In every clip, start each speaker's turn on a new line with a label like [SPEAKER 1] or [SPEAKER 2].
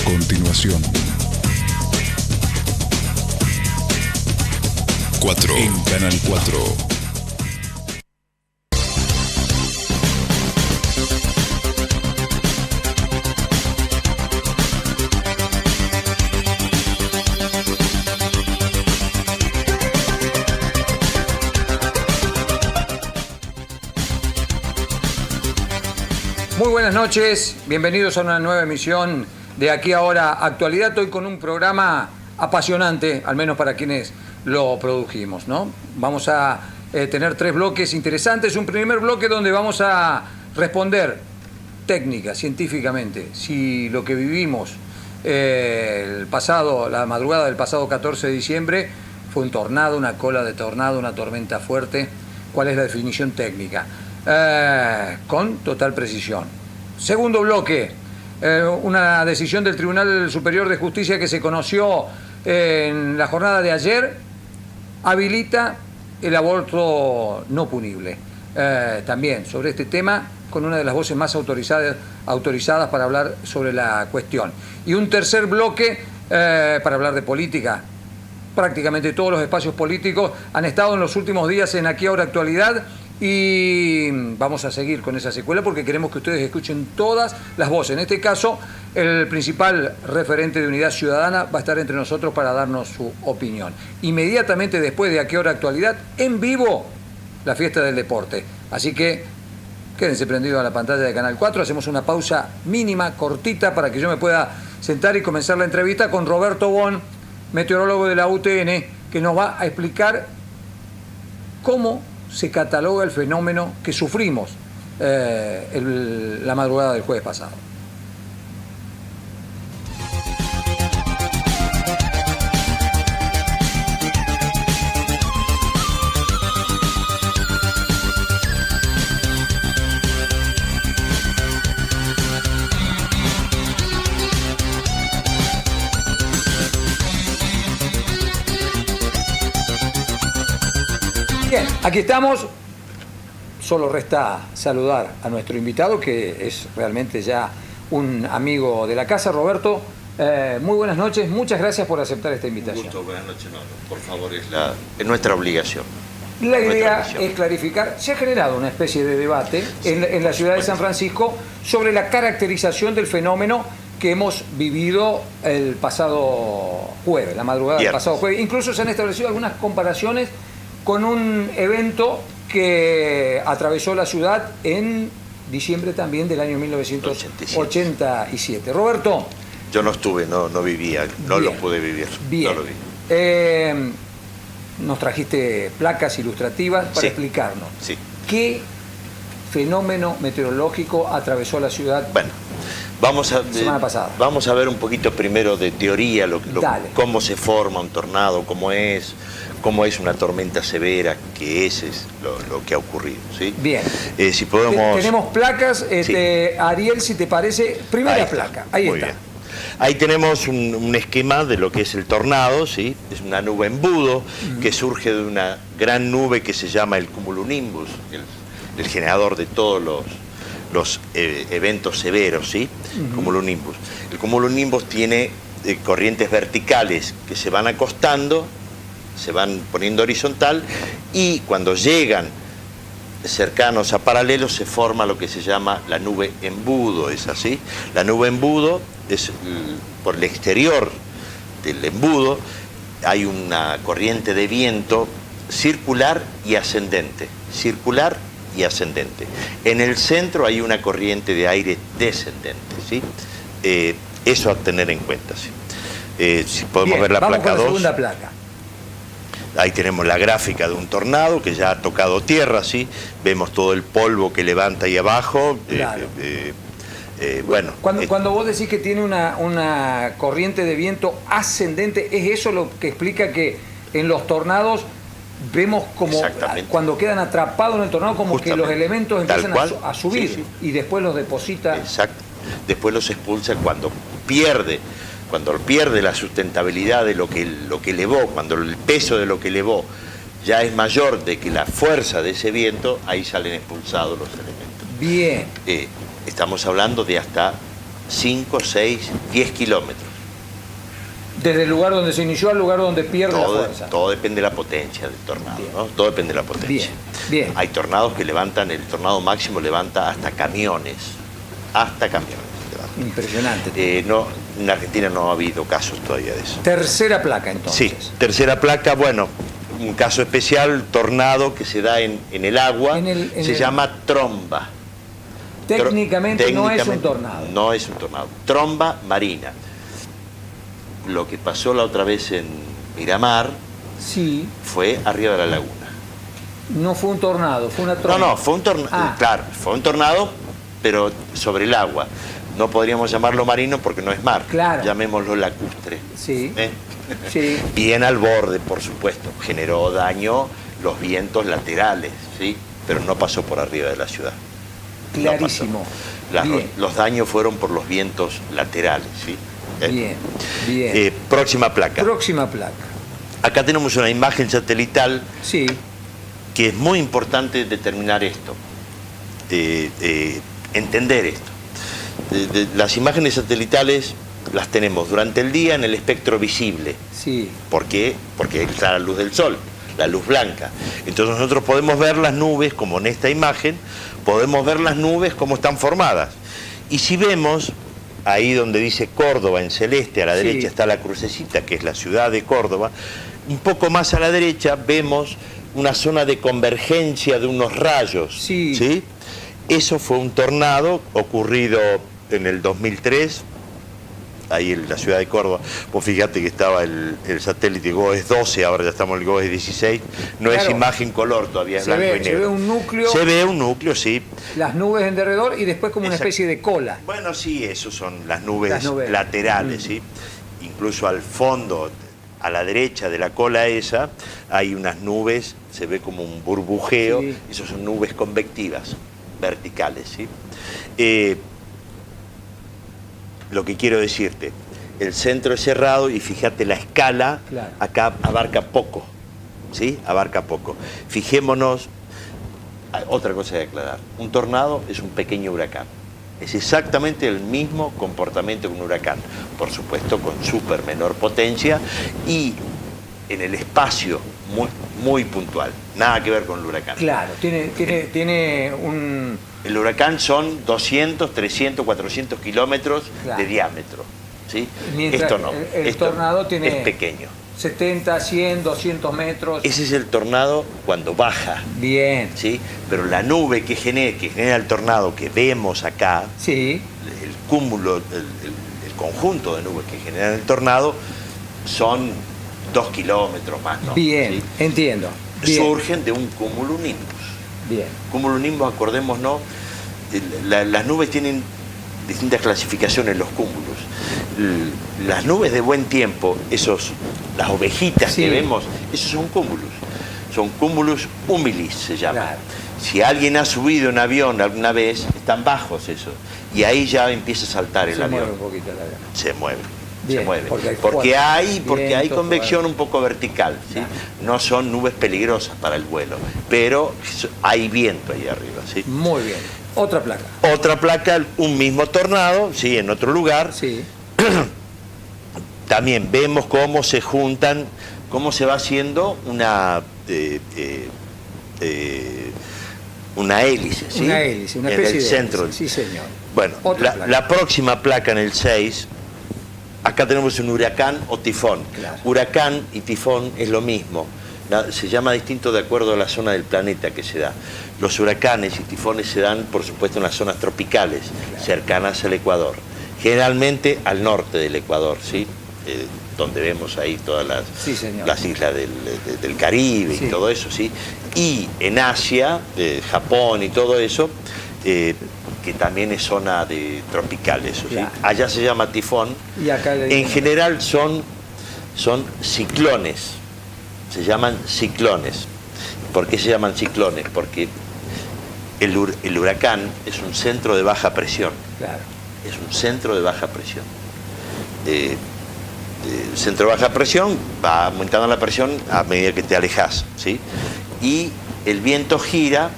[SPEAKER 1] continuación. 4 en Canal 4.
[SPEAKER 2] Muy buenas noches, bienvenidos a una nueva emisión de Aquí Ahora Actualidad. Hoy con un programa apasionante, al menos para quienes lo produjimos, ¿no? Vamos a tener 3 bloques interesantes. Un primer bloque donde vamos a responder técnica, científicamente, si lo que vivimos la madrugada del pasado 14 de diciembre fue un tornado, una cola de tornado, una tormenta fuerte. ¿Cuál es la definición técnica? Con total precisión. Segundo bloque, una decisión del Tribunal Superior de Justicia que se conoció en la jornada de ayer habilita el aborto no punible. También sobre este tema con una de las voces más autorizadas para hablar sobre la cuestión. Y un tercer bloque para hablar de política. Prácticamente todos los espacios políticos han estado en los últimos días en Aquí Ahora Actualidad y vamos a seguir con esa secuela porque queremos que ustedes escuchen todas las voces. En este caso, el principal referente de Unidad Ciudadana va a estar entre nosotros para darnos su opinión. Inmediatamente después de Aquí Ahora Actualidad, en vivo, la fiesta del deporte. Así que quédense prendidos a la pantalla de Canal 4. Hacemos una pausa mínima, cortita, para que yo me pueda sentar y comenzar la entrevista con Roberto Bon, meteorólogo de la UTN, que nos va a explicar cómo se cataloga el fenómeno que sufrimos la madrugada del jueves pasado. Bien, aquí estamos. Solo resta saludar a nuestro invitado, que es realmente ya un amigo de la casa. Roberto, muy buenas noches. Muchas gracias por aceptar esta invitación.
[SPEAKER 3] Un gusto, buenas noches. No, por favor, es nuestra obligación.
[SPEAKER 2] La idea es clarificar. Se ha generado una especie de debate en la ciudad de San Francisco sobre la caracterización del fenómeno que hemos vivido el pasado jueves, la madrugada del pasado jueves. Incluso se han establecido algunas comparaciones con un evento que atravesó la ciudad en diciembre también del año 1987. Roberto.
[SPEAKER 3] Yo no estuve, no vivía, no
[SPEAKER 2] bien,
[SPEAKER 3] lo pude vivir.
[SPEAKER 2] Bien.
[SPEAKER 3] No lo vi.
[SPEAKER 2] Nos trajiste placas ilustrativas para explicarnos.
[SPEAKER 3] Sí.
[SPEAKER 2] ¿Qué fenómeno meteorológico atravesó la ciudad?
[SPEAKER 3] Bueno, vamos
[SPEAKER 2] semana pasada.
[SPEAKER 3] Vamos a ver un poquito primero de teoría, cómo se forma un tornado, cómo es una tormenta severa, que ese es lo que ha ocurrido, ¿sí?
[SPEAKER 2] Bien.
[SPEAKER 3] Si podemos...
[SPEAKER 2] Tenemos placas,
[SPEAKER 3] sí.
[SPEAKER 2] Ariel, si te parece, primera placa. Ahí
[SPEAKER 3] Muy
[SPEAKER 2] está.
[SPEAKER 3] Bien. Ahí tenemos un esquema de lo que es el tornado, ¿sí? Es una nube embudo que surge de una gran nube que se llama el cumulonimbus, el generador de todos los eventos severos, ¿sí? Cumulonimbus. El cumulonimbus tiene corrientes verticales que se van acostando, se van poniendo horizontal, y cuando llegan cercanos a paralelos se forma lo que se llama la nube embudo, ¿es así? La nube embudo es por el exterior del embudo hay una corriente de viento circular y ascendente, En el centro hay una corriente de aire descendente, ¿sí? Eso a tener en cuenta, ¿sí? Si podemos ver la placa 2.
[SPEAKER 2] La segunda placa.
[SPEAKER 3] Ahí tenemos la gráfica de un tornado que ya ha tocado tierra, ¿sí? Vemos todo el polvo que levanta ahí abajo.
[SPEAKER 2] Claro.
[SPEAKER 3] Bueno.
[SPEAKER 2] Cuando vos decís que tiene una corriente de viento ascendente, ¿es eso lo que explica que en los tornados vemos como cuando quedan atrapados en el tornado, como que los elementos empiezan a subir, sí, y después los deposita?
[SPEAKER 3] Exacto. Después los expulsa cuando pierde la sustentabilidad de lo que elevó, cuando el peso de lo que elevó ya es mayor de que la fuerza de ese viento, ahí salen expulsados los elementos.
[SPEAKER 2] Bien.
[SPEAKER 3] Estamos hablando de hasta 5, 6, 10 kilómetros.
[SPEAKER 2] Desde el lugar donde se inició al lugar donde pierde la fuerza.
[SPEAKER 3] Todo depende de la potencia del tornado, ¿no? Todo depende de la potencia.
[SPEAKER 2] Bien, bien.
[SPEAKER 3] Hay tornados que levantan, el tornado máximo levanta hasta camiones. Hasta camiones.
[SPEAKER 2] Impresionante.
[SPEAKER 3] No, en Argentina no ha habido casos todavía de eso.
[SPEAKER 2] Tercera placa, entonces.
[SPEAKER 3] Sí, tercera placa, bueno, un caso especial, tornado que se da en el agua, se llama tromba.
[SPEAKER 2] Técnicamente no es un tornado.
[SPEAKER 3] No es un tornado. Tromba marina. Lo que pasó la otra vez en Miramar
[SPEAKER 2] sí.
[SPEAKER 3] fue arriba de la laguna.
[SPEAKER 2] No fue un tornado, fue una tromba.
[SPEAKER 3] No, fue un tornado, claro, fue un tornado, pero sobre el agua. No podríamos llamarlo marino porque no es mar.
[SPEAKER 2] Claro.
[SPEAKER 3] Llamémoslo lacustre.
[SPEAKER 2] Sí. Sí.
[SPEAKER 3] Bien al borde, por supuesto. Generó daño los vientos laterales, ¿sí? Pero no pasó por arriba de la ciudad.
[SPEAKER 2] Clarísimo.
[SPEAKER 3] No los daños fueron por los vientos laterales, ¿sí?
[SPEAKER 2] Bien, bien.
[SPEAKER 3] Próxima placa.
[SPEAKER 2] Próxima placa.
[SPEAKER 3] Acá tenemos una imagen satelital.
[SPEAKER 2] Sí.
[SPEAKER 3] Que es muy importante determinar esto, entender esto. Las imágenes satelitales las tenemos durante el día en el espectro visible.
[SPEAKER 2] Sí.
[SPEAKER 3] ¿Por qué? Porque está la luz del sol, la luz blanca. Entonces nosotros podemos ver las nubes, como en esta imagen, podemos ver las nubes como están formadas. Y si vemos, ahí donde dice Córdoba en celeste, a la derecha está la crucecita, que es la ciudad de Córdoba, un poco más a la derecha vemos una zona de convergencia de unos rayos.
[SPEAKER 2] Sí.
[SPEAKER 3] ¿Sí? Eso fue un tornado ocurrido en el 2003, ahí en la ciudad de Córdoba. Vos fíjate que estaba el satélite GOES 12, ahora ya estamos en el GOES 16. No es imagen color todavía, es blanco y negro.
[SPEAKER 2] Se ve un núcleo.
[SPEAKER 3] Se ve un núcleo, sí.
[SPEAKER 2] Las nubes en derredor y después como una especie de cola.
[SPEAKER 3] Bueno, sí, eso son las nubes laterales, ¿sí? Incluso al fondo, a la derecha de la cola esa, hay unas nubes, se ve como un burbujeo, esas son nubes convectivas, verticales, ¿sí? Lo que quiero decirte, el centro es cerrado y fíjate la escala, acá abarca poco, ¿sí? Abarca poco. Fijémonos, otra cosa de aclarar, un tornado es un pequeño huracán. Es exactamente el mismo comportamiento que un huracán, por supuesto con súper menor potencia y en el espacio muy puntual, nada que ver con el huracán.
[SPEAKER 2] Claro, tiene un...
[SPEAKER 3] El huracán son 200, 300, 400 kilómetros de diámetro, ¿sí?
[SPEAKER 2] Mientras
[SPEAKER 3] esto no,
[SPEAKER 2] el tornado tiene
[SPEAKER 3] es pequeño.
[SPEAKER 2] 70, 100, 200 metros.
[SPEAKER 3] Ese es el tornado cuando baja.
[SPEAKER 2] Bien.
[SPEAKER 3] ¿Sí? Pero la nube que genera el tornado que vemos acá,
[SPEAKER 2] sí.
[SPEAKER 3] El cúmulo, el conjunto de nubes que generan el tornado son 2 kilómetros más, ¿no?
[SPEAKER 2] Bien, ¿sí? Entiendo. Bien.
[SPEAKER 3] Surgen de un cumulonimbus.
[SPEAKER 2] Bien.
[SPEAKER 3] Cumulonimbus, acordémonos, las nubes tienen distintas clasificaciones, los cúmulos. Las nubes de buen tiempo, las ovejitas que vemos, esos son cúmulos. Son cúmulos humilis, se llaman. Claro. Si alguien ha subido un avión alguna vez, están bajos esos. Y ahí ya empieza a saltar el avión.
[SPEAKER 2] Se mueve un poquito el avión.
[SPEAKER 3] Se mueve.
[SPEAKER 2] Bien,
[SPEAKER 3] se mueve.
[SPEAKER 2] Porque
[SPEAKER 3] hay convección un poco vertical, ¿sí? Claro. No son nubes peligrosas para el vuelo, pero hay viento ahí arriba, ¿sí?
[SPEAKER 2] Muy bien. Otra placa.
[SPEAKER 3] Otra placa, un mismo tornado, ¿sí? En otro lugar.
[SPEAKER 2] Sí.
[SPEAKER 3] También vemos cómo se juntan, cómo se va haciendo una hélice, ¿sí?
[SPEAKER 2] Una hélice, una especie
[SPEAKER 3] en el
[SPEAKER 2] de
[SPEAKER 3] centro.
[SPEAKER 2] Hélice. Sí, señor.
[SPEAKER 3] Bueno, la próxima placa en el 6, acá tenemos un huracán o tifón.
[SPEAKER 2] Claro.
[SPEAKER 3] Huracán y tifón es lo mismo. Se llama distinto de acuerdo a la zona del planeta que se da. Los huracanes y tifones se dan, por supuesto, en las zonas tropicales, cercanas al Ecuador. Generalmente al norte del Ecuador, ¿sí? Donde vemos ahí todas las islas del Caribe y todo eso, ¿sí? Y en Asia, Japón y todo eso, que también es zona tropical, eso, ¿sí? Allá se llama tifón.
[SPEAKER 2] Y acá
[SPEAKER 3] en general son ciclones. Se llaman ciclones. ¿Por qué se llaman ciclones? Porque el huracán es un centro de baja presión.
[SPEAKER 2] Claro.
[SPEAKER 3] Es un centro de baja presión. El centro de baja presión va aumentando la presión a medida que te alejas, ¿sí? Y el viento gira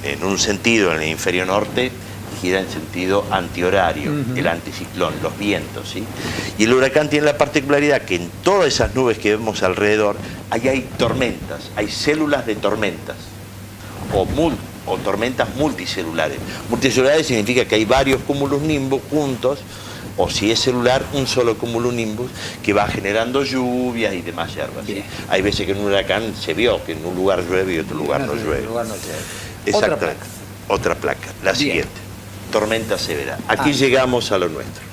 [SPEAKER 3] en un sentido, en el hemisferio norte, gira en sentido antihorario, el anticiclón, los vientos, ¿sí? Y el huracán tiene la particularidad que en todas esas nubes que vemos alrededor, ahí hay tormentas, hay células de tormentas, o tormentas multicelulares. Multicelulares significa que hay varios cumulonimbus juntos, o si es celular, un solo cumulonimbus que va generando lluvias y demás hierbas, ¿sí? Hay veces que en un huracán se vio que en un lugar llueve y en otro lugar no llueve. Exactamente. Otra placa, la siguiente. Tormenta severa. Aquí llegamos a lo nuestro.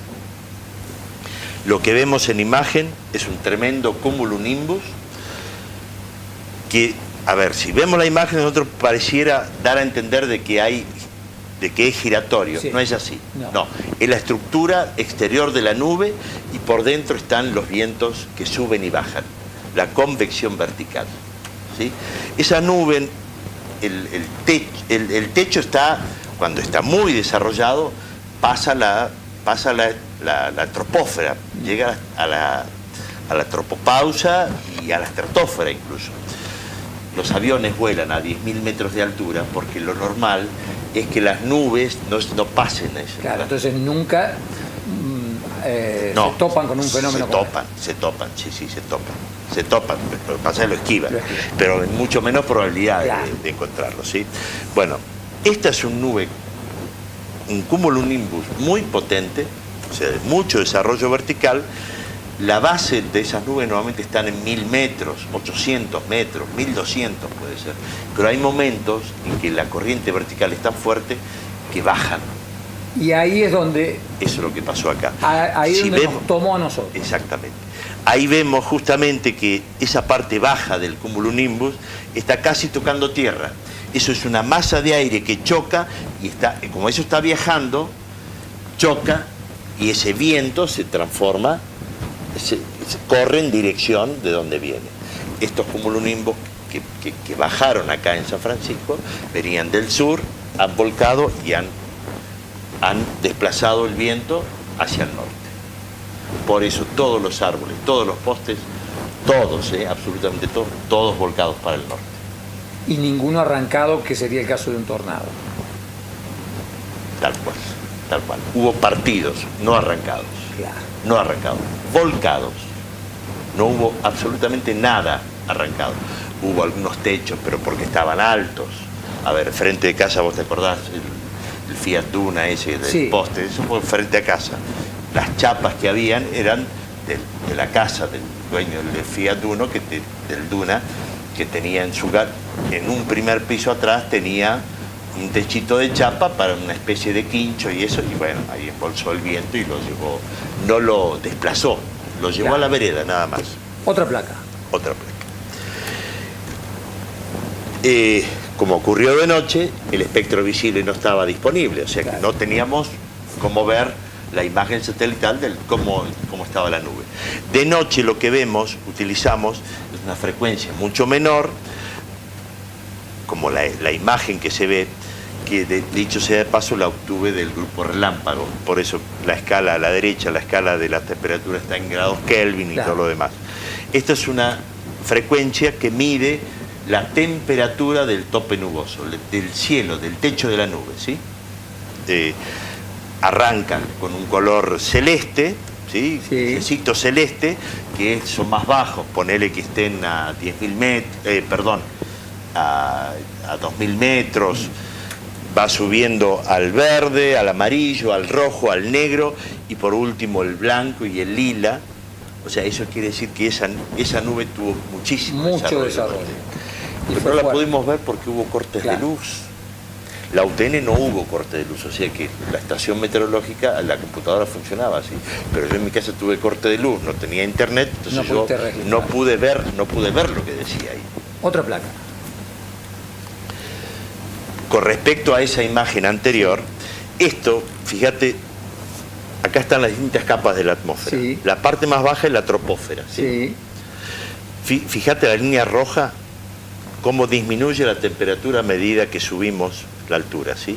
[SPEAKER 3] Lo que vemos en imagen es un tremendo cumulonimbus que, a ver, si vemos la imagen, nosotros pareciera dar a entender de que es giratorio. No es así. No, es la estructura exterior de la nube y por dentro están los vientos que suben y bajan. La convección vertical, ¿sí? Esa nube, el techo está, cuando está muy desarrollado, pasa la troposfera, llega a la tropopausa y a la estratosfera incluso. Los aviones vuelan a 10.000 metros de altura porque lo normal es que las nubes no pasen a ese lugar.
[SPEAKER 2] Claro, entonces nunca se topan con un fenómeno.
[SPEAKER 3] Se topan, se topan, lo que pasa es que lo esquivan, pero en mucho menos probabilidad de encontrarlo, ¿sí? Bueno, esta es un cumulonimbus muy potente, o sea, de mucho desarrollo vertical. La base de esas nubes normalmente están en 1.000 metros, 800 metros, 1.200 puede ser. Pero hay momentos en que la corriente vertical es tan fuerte que bajan.
[SPEAKER 2] Y ahí es donde...
[SPEAKER 3] Eso es lo que pasó acá.
[SPEAKER 2] Ahí es donde nos tomó a nosotros.
[SPEAKER 3] Exactamente. Ahí vemos justamente que esa parte baja del cumulonimbus está casi tocando tierra. Eso es una masa de aire que choca y como eso está viajando, choca y ese viento se transforma, se corre en dirección de donde viene. Estos cumulonimbus que bajaron acá en San Francisco venían del sur, han volcado y han desplazado el viento hacia el norte. Por eso todos los árboles, todos los postes, todos, absolutamente todos volcados para el norte.
[SPEAKER 2] Y ninguno arrancado, que sería el caso de un tornado.
[SPEAKER 3] Tal cual. Hubo partidos, no arrancados.
[SPEAKER 2] Claro.
[SPEAKER 3] No arrancados, volcados. No hubo absolutamente nada arrancado. Hubo algunos techos, pero porque estaban altos. A ver, frente de casa, ¿vos te acordás? El Fiat Duna ese del poste, eso fue frente a casa. Las chapas que habían eran de la casa del dueño del Fiat Duna, que tenía en un primer piso atrás tenía un techito de chapa para una especie de quincho y eso, y bueno, ahí embolsó el viento y lo llevó, no lo desplazó, lo llevó a la vereda nada más.
[SPEAKER 2] Otra placa.
[SPEAKER 3] Como ocurrió de noche, el espectro visible no estaba disponible, o sea que no teníamos cómo ver la imagen satelital de cómo estaba la nube. De noche lo que utilizamos es una frecuencia mucho menor, como la imagen que se ve, que dicho sea de paso la obtuve del grupo relámpago, por eso la escala a la derecha, la escala de la temperatura está en grados Kelvin y todo lo demás. Esta es una frecuencia que mide la temperatura del tope nuboso, del cielo, del techo de la nube, ¿sí? Arrancan con un color celeste, ¿sí? Necesito celeste, que son más bajos, ponele que estén a 10.000 metros, a 2.000 metros, va subiendo al verde, al amarillo, al rojo, al negro y por último el blanco y el lila. O sea, eso quiere decir que esa nube tuvo mucho desarrollo. Pero no la pudimos ver porque hubo cortes de luz. La UTN no hubo corte de luz, o sea que la estación meteorológica, la computadora funcionaba así. Pero yo en mi casa tuve corte de luz, no tenía internet, entonces yo no pude ver lo que decía ahí.
[SPEAKER 2] Otra placa.
[SPEAKER 3] Con respecto a esa imagen anterior, esto, fíjate, acá están las distintas capas de la atmósfera. Sí. La parte más baja es la troposfera. ¿Sí? Fíjate la línea roja, cómo disminuye la temperatura a medida que subimos la altura, ¿sí?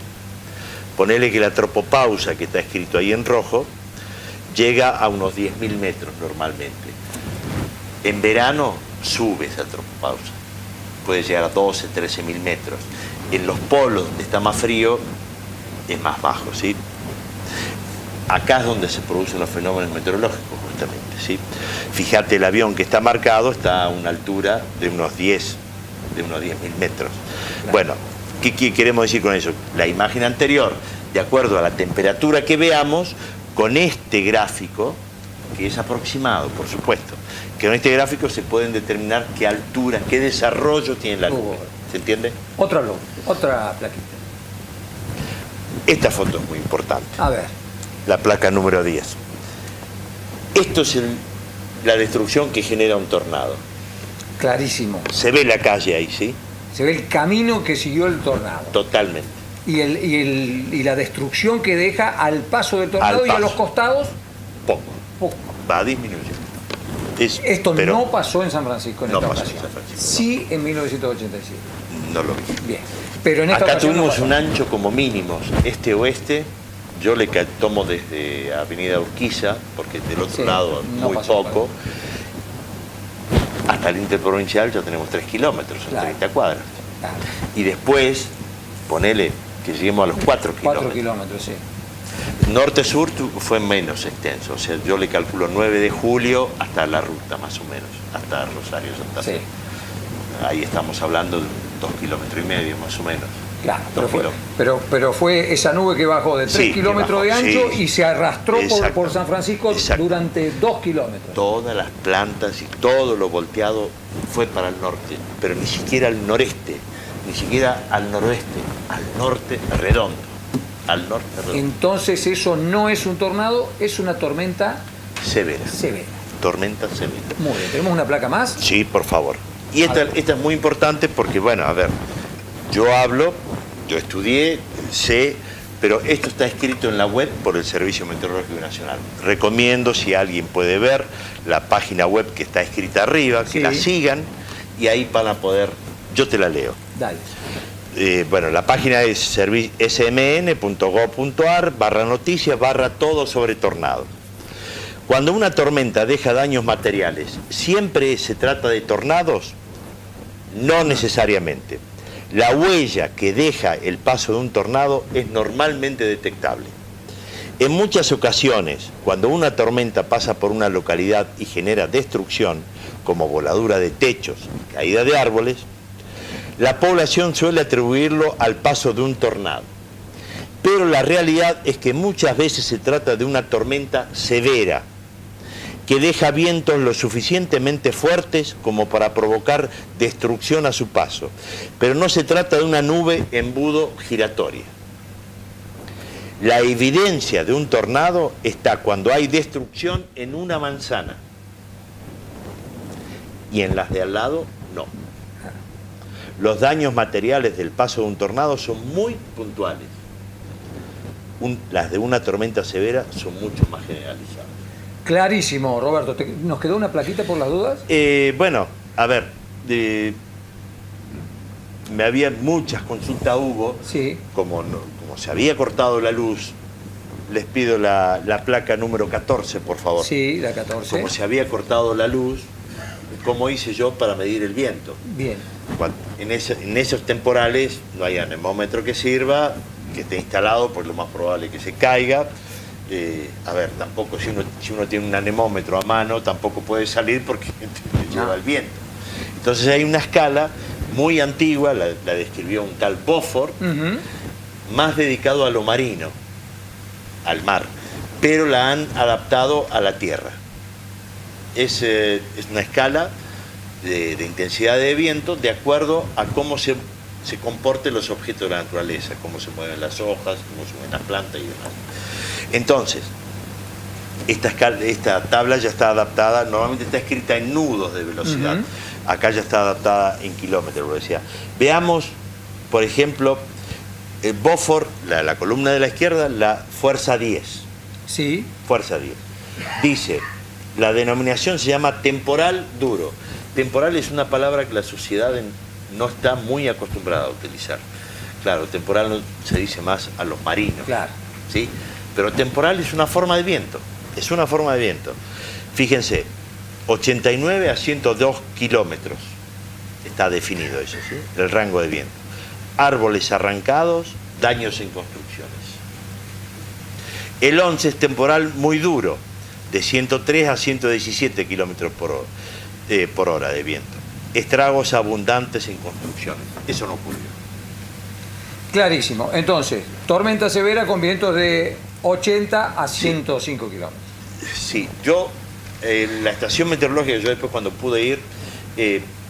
[SPEAKER 3] Ponele que la tropopausa, que está escrito ahí en rojo, llega a unos 10.000 metros normalmente. En verano sube esa tropopausa, puede llegar a 12, 13.000 metros. En los polos, donde está más frío, es más bajo, ¿sí? Acá es donde se producen los fenómenos meteorológicos, justamente, ¿sí? Fíjate, el avión que está marcado está a una altura de unos 10.000 metros. Claro. Bueno, ¿qué queremos decir con eso? La imagen anterior, de acuerdo a la temperatura que veamos, con este gráfico, que es aproximado, por supuesto, que con este gráfico se pueden determinar qué altura, qué desarrollo tiene la nube. ¿Se entiende?
[SPEAKER 2] Otra plaquita.
[SPEAKER 3] Esta foto es muy importante.
[SPEAKER 2] A ver.
[SPEAKER 3] La placa número 10. Esto es la destrucción que genera un tornado.
[SPEAKER 2] Clarísimo.
[SPEAKER 3] Se ve la calle ahí, ¿sí?
[SPEAKER 2] Se ve el camino que siguió el tornado.
[SPEAKER 3] Totalmente.
[SPEAKER 2] Y la destrucción que deja al paso del tornado y a los costados.
[SPEAKER 3] Poco. Va disminuyendo.
[SPEAKER 2] Esto no pasó en San Francisco en esta ocasión.
[SPEAKER 3] En San Francisco,
[SPEAKER 2] sí, en 1987.
[SPEAKER 3] No lo vi.
[SPEAKER 2] Bien. Pero en esta
[SPEAKER 3] acá
[SPEAKER 2] ocasión
[SPEAKER 3] tuvimos
[SPEAKER 2] no
[SPEAKER 3] un ancho como mínimos, este-oeste. Yo le tomo desde Avenida Urquiza, porque del otro lado muy poco, hasta el interprovincial ya tenemos 3 kilómetros, son 30 cuadras. Claro. Y después, ponele que lleguemos a los 4 kilómetros.
[SPEAKER 2] 4 kilómetros, sí.
[SPEAKER 3] Norte-sur fue menos extenso, o sea, yo le calculo 9 de julio hasta la ruta, más o menos, hasta Rosario, Santa Fe. Sí. Ahí estamos hablando de 2,5 kilómetros, más o menos.
[SPEAKER 2] Claro, pero fue esa nube que bajó de 3 kilómetros de ancho y se arrastró por San Francisco durante 2 kilómetros.
[SPEAKER 3] Todas las plantas y todo lo volteado fue para el norte, pero ni siquiera al noreste, ni siquiera al noroeste, al norte redondo. Al norte redondo.
[SPEAKER 2] Entonces eso no es un tornado, es una tormenta severa.
[SPEAKER 3] Tormenta severa.
[SPEAKER 2] Muy bien, ¿tenemos una placa más?
[SPEAKER 3] Sí, por favor. Y esta es muy importante porque, bueno, a ver, yo estudié, sé, pero esto está escrito en la web por el Servicio Meteorológico Nacional. Recomiendo, si alguien puede ver, la página web que está escrita arriba, que la sigan y ahí van a poder, yo te la leo.
[SPEAKER 2] Dale.
[SPEAKER 3] Bueno, la página es smn.gov.ar/noticias/todo sobre tornados. Cuando una tormenta deja daños materiales, ¿siempre se trata de tornados? No necesariamente. La huella que deja el paso de un tornado es normalmente detectable. En muchas ocasiones, cuando una tormenta pasa por una localidad y genera destrucción, como voladura de techos, caída de árboles, la población suele atribuirlo al paso de un tornado. Pero la realidad es que muchas veces se trata de una tormenta severa, que deja vientos lo suficientemente fuertes como para provocar destrucción a su paso. Pero no se trata de una nube embudo giratoria. La evidencia de un tornado está cuando hay destrucción en una manzana y en las de al lado no. Los daños materiales del paso de un tornado son muy puntuales. Las de una tormenta severa son mucho más generalizadas.
[SPEAKER 2] Clarísimo, Roberto. ¿Nos quedó una plaquita por las dudas?
[SPEAKER 3] Bueno, a ver, me había muchas consultas, Hugo.
[SPEAKER 2] Sí.
[SPEAKER 3] Como se había cortado la luz, les pido la placa número 14, por favor.
[SPEAKER 2] Sí, la 14.
[SPEAKER 3] Como se había cortado la luz, ¿cómo hice yo para medir el viento?
[SPEAKER 2] Bien.
[SPEAKER 3] En esos temporales no hay anemómetro que sirva, que esté instalado, pues lo más probable es que se caiga. A ver, tampoco si uno tiene un anemómetro a mano, tampoco puede salir porque lleva el viento. Entonces hay una escala muy antigua, la describió un tal Beaufort, más dedicado a lo marino, al mar, pero la han adaptado a la tierra. Es una escala de intensidad de viento de acuerdo a cómo se comporten los objetos de la naturaleza, cómo se mueven las hojas, cómo se mueven las plantas y demás. Entonces, esta tabla ya está adaptada, normalmente está escrita en nudos de velocidad, acá ya está adaptada en kilómetros de velocidad. Veamos, por ejemplo, el Beaufort, la columna de la izquierda, la fuerza 10.
[SPEAKER 2] Sí.
[SPEAKER 3] Fuerza 10. Dice, la denominación se llama temporal duro. Temporal es una palabra que la sociedad no está muy acostumbrada a utilizar. Claro, temporal se dice más a los marinos.
[SPEAKER 2] Claro.
[SPEAKER 3] ¿Sí? Pero temporal es una forma de viento. Es una forma de viento. Fíjense, 89 a 102 kilómetros. Está definido eso, ¿sí? El rango de viento. Árboles arrancados, daños en construcciones. El 11 es temporal muy duro, de 103 a 117 kilómetros por hora de viento. Estragos abundantes en construcciones. Eso no ocurrió.
[SPEAKER 2] Clarísimo. Entonces, tormenta severa con vientos de 80 a 105 kilómetros.
[SPEAKER 3] Sí, la estación meteorológica, yo después cuando pude ir,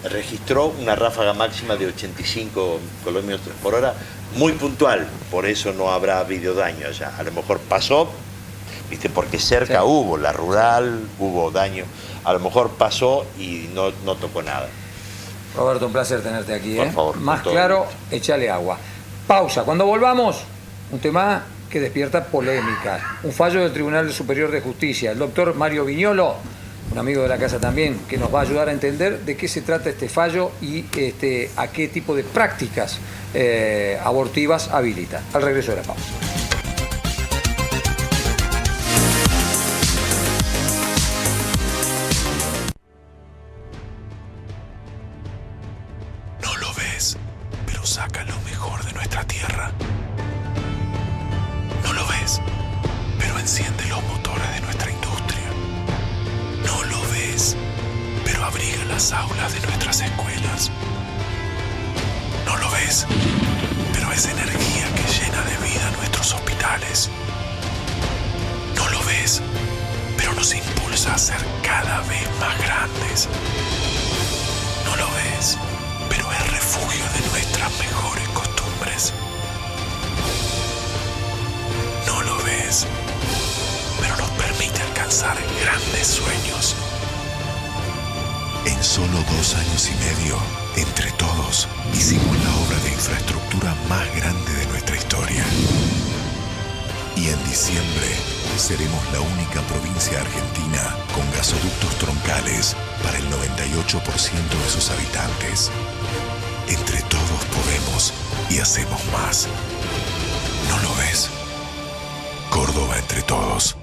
[SPEAKER 3] registró una ráfaga máxima de 85 kilómetros por hora, muy puntual, por eso no habrá habido daño allá. A lo mejor pasó, ¿viste? Porque cerca sí. Hubo la rural, hubo daño, a lo mejor pasó y no tocó nada.
[SPEAKER 2] Roberto, un placer tenerte aquí.
[SPEAKER 3] Por favor.
[SPEAKER 2] Más claro, échale agua. Pausa. Cuando volvamos, un tema que despierta polémica. Un fallo del Tribunal Superior de Justicia. El doctor Mario Viñolo, un amigo de la casa también, que nos va a ayudar a entender de qué se trata este fallo y a qué tipo de prácticas abortivas habilita. Al regreso de la pausa.
[SPEAKER 1] No lo ves, pero saca lo mejor de nuestra tierra. No lo ves, pero enciende los motores de nuestra industria. No lo ves, pero abriga las aulas de nuestras escuelas. No lo ves, pero es energía que llena de vida nuestros hospitales. No lo ves, pero nos impulsa a ser cada vez más grandes. No lo ves, pero es refugio de nuestras mejores costumbres. No lo ves, pero nos permite alcanzar grandes sueños. En solo 2 años y medio, entre todos, hicimos la obra de infraestructura más grande de nuestra historia. Y en diciembre, seremos la única provincia argentina con gasoductos troncales para el 98% de sus habitantes. Entre todos podemos y hacemos más. ¿No lo ves? Córdoba entre todos.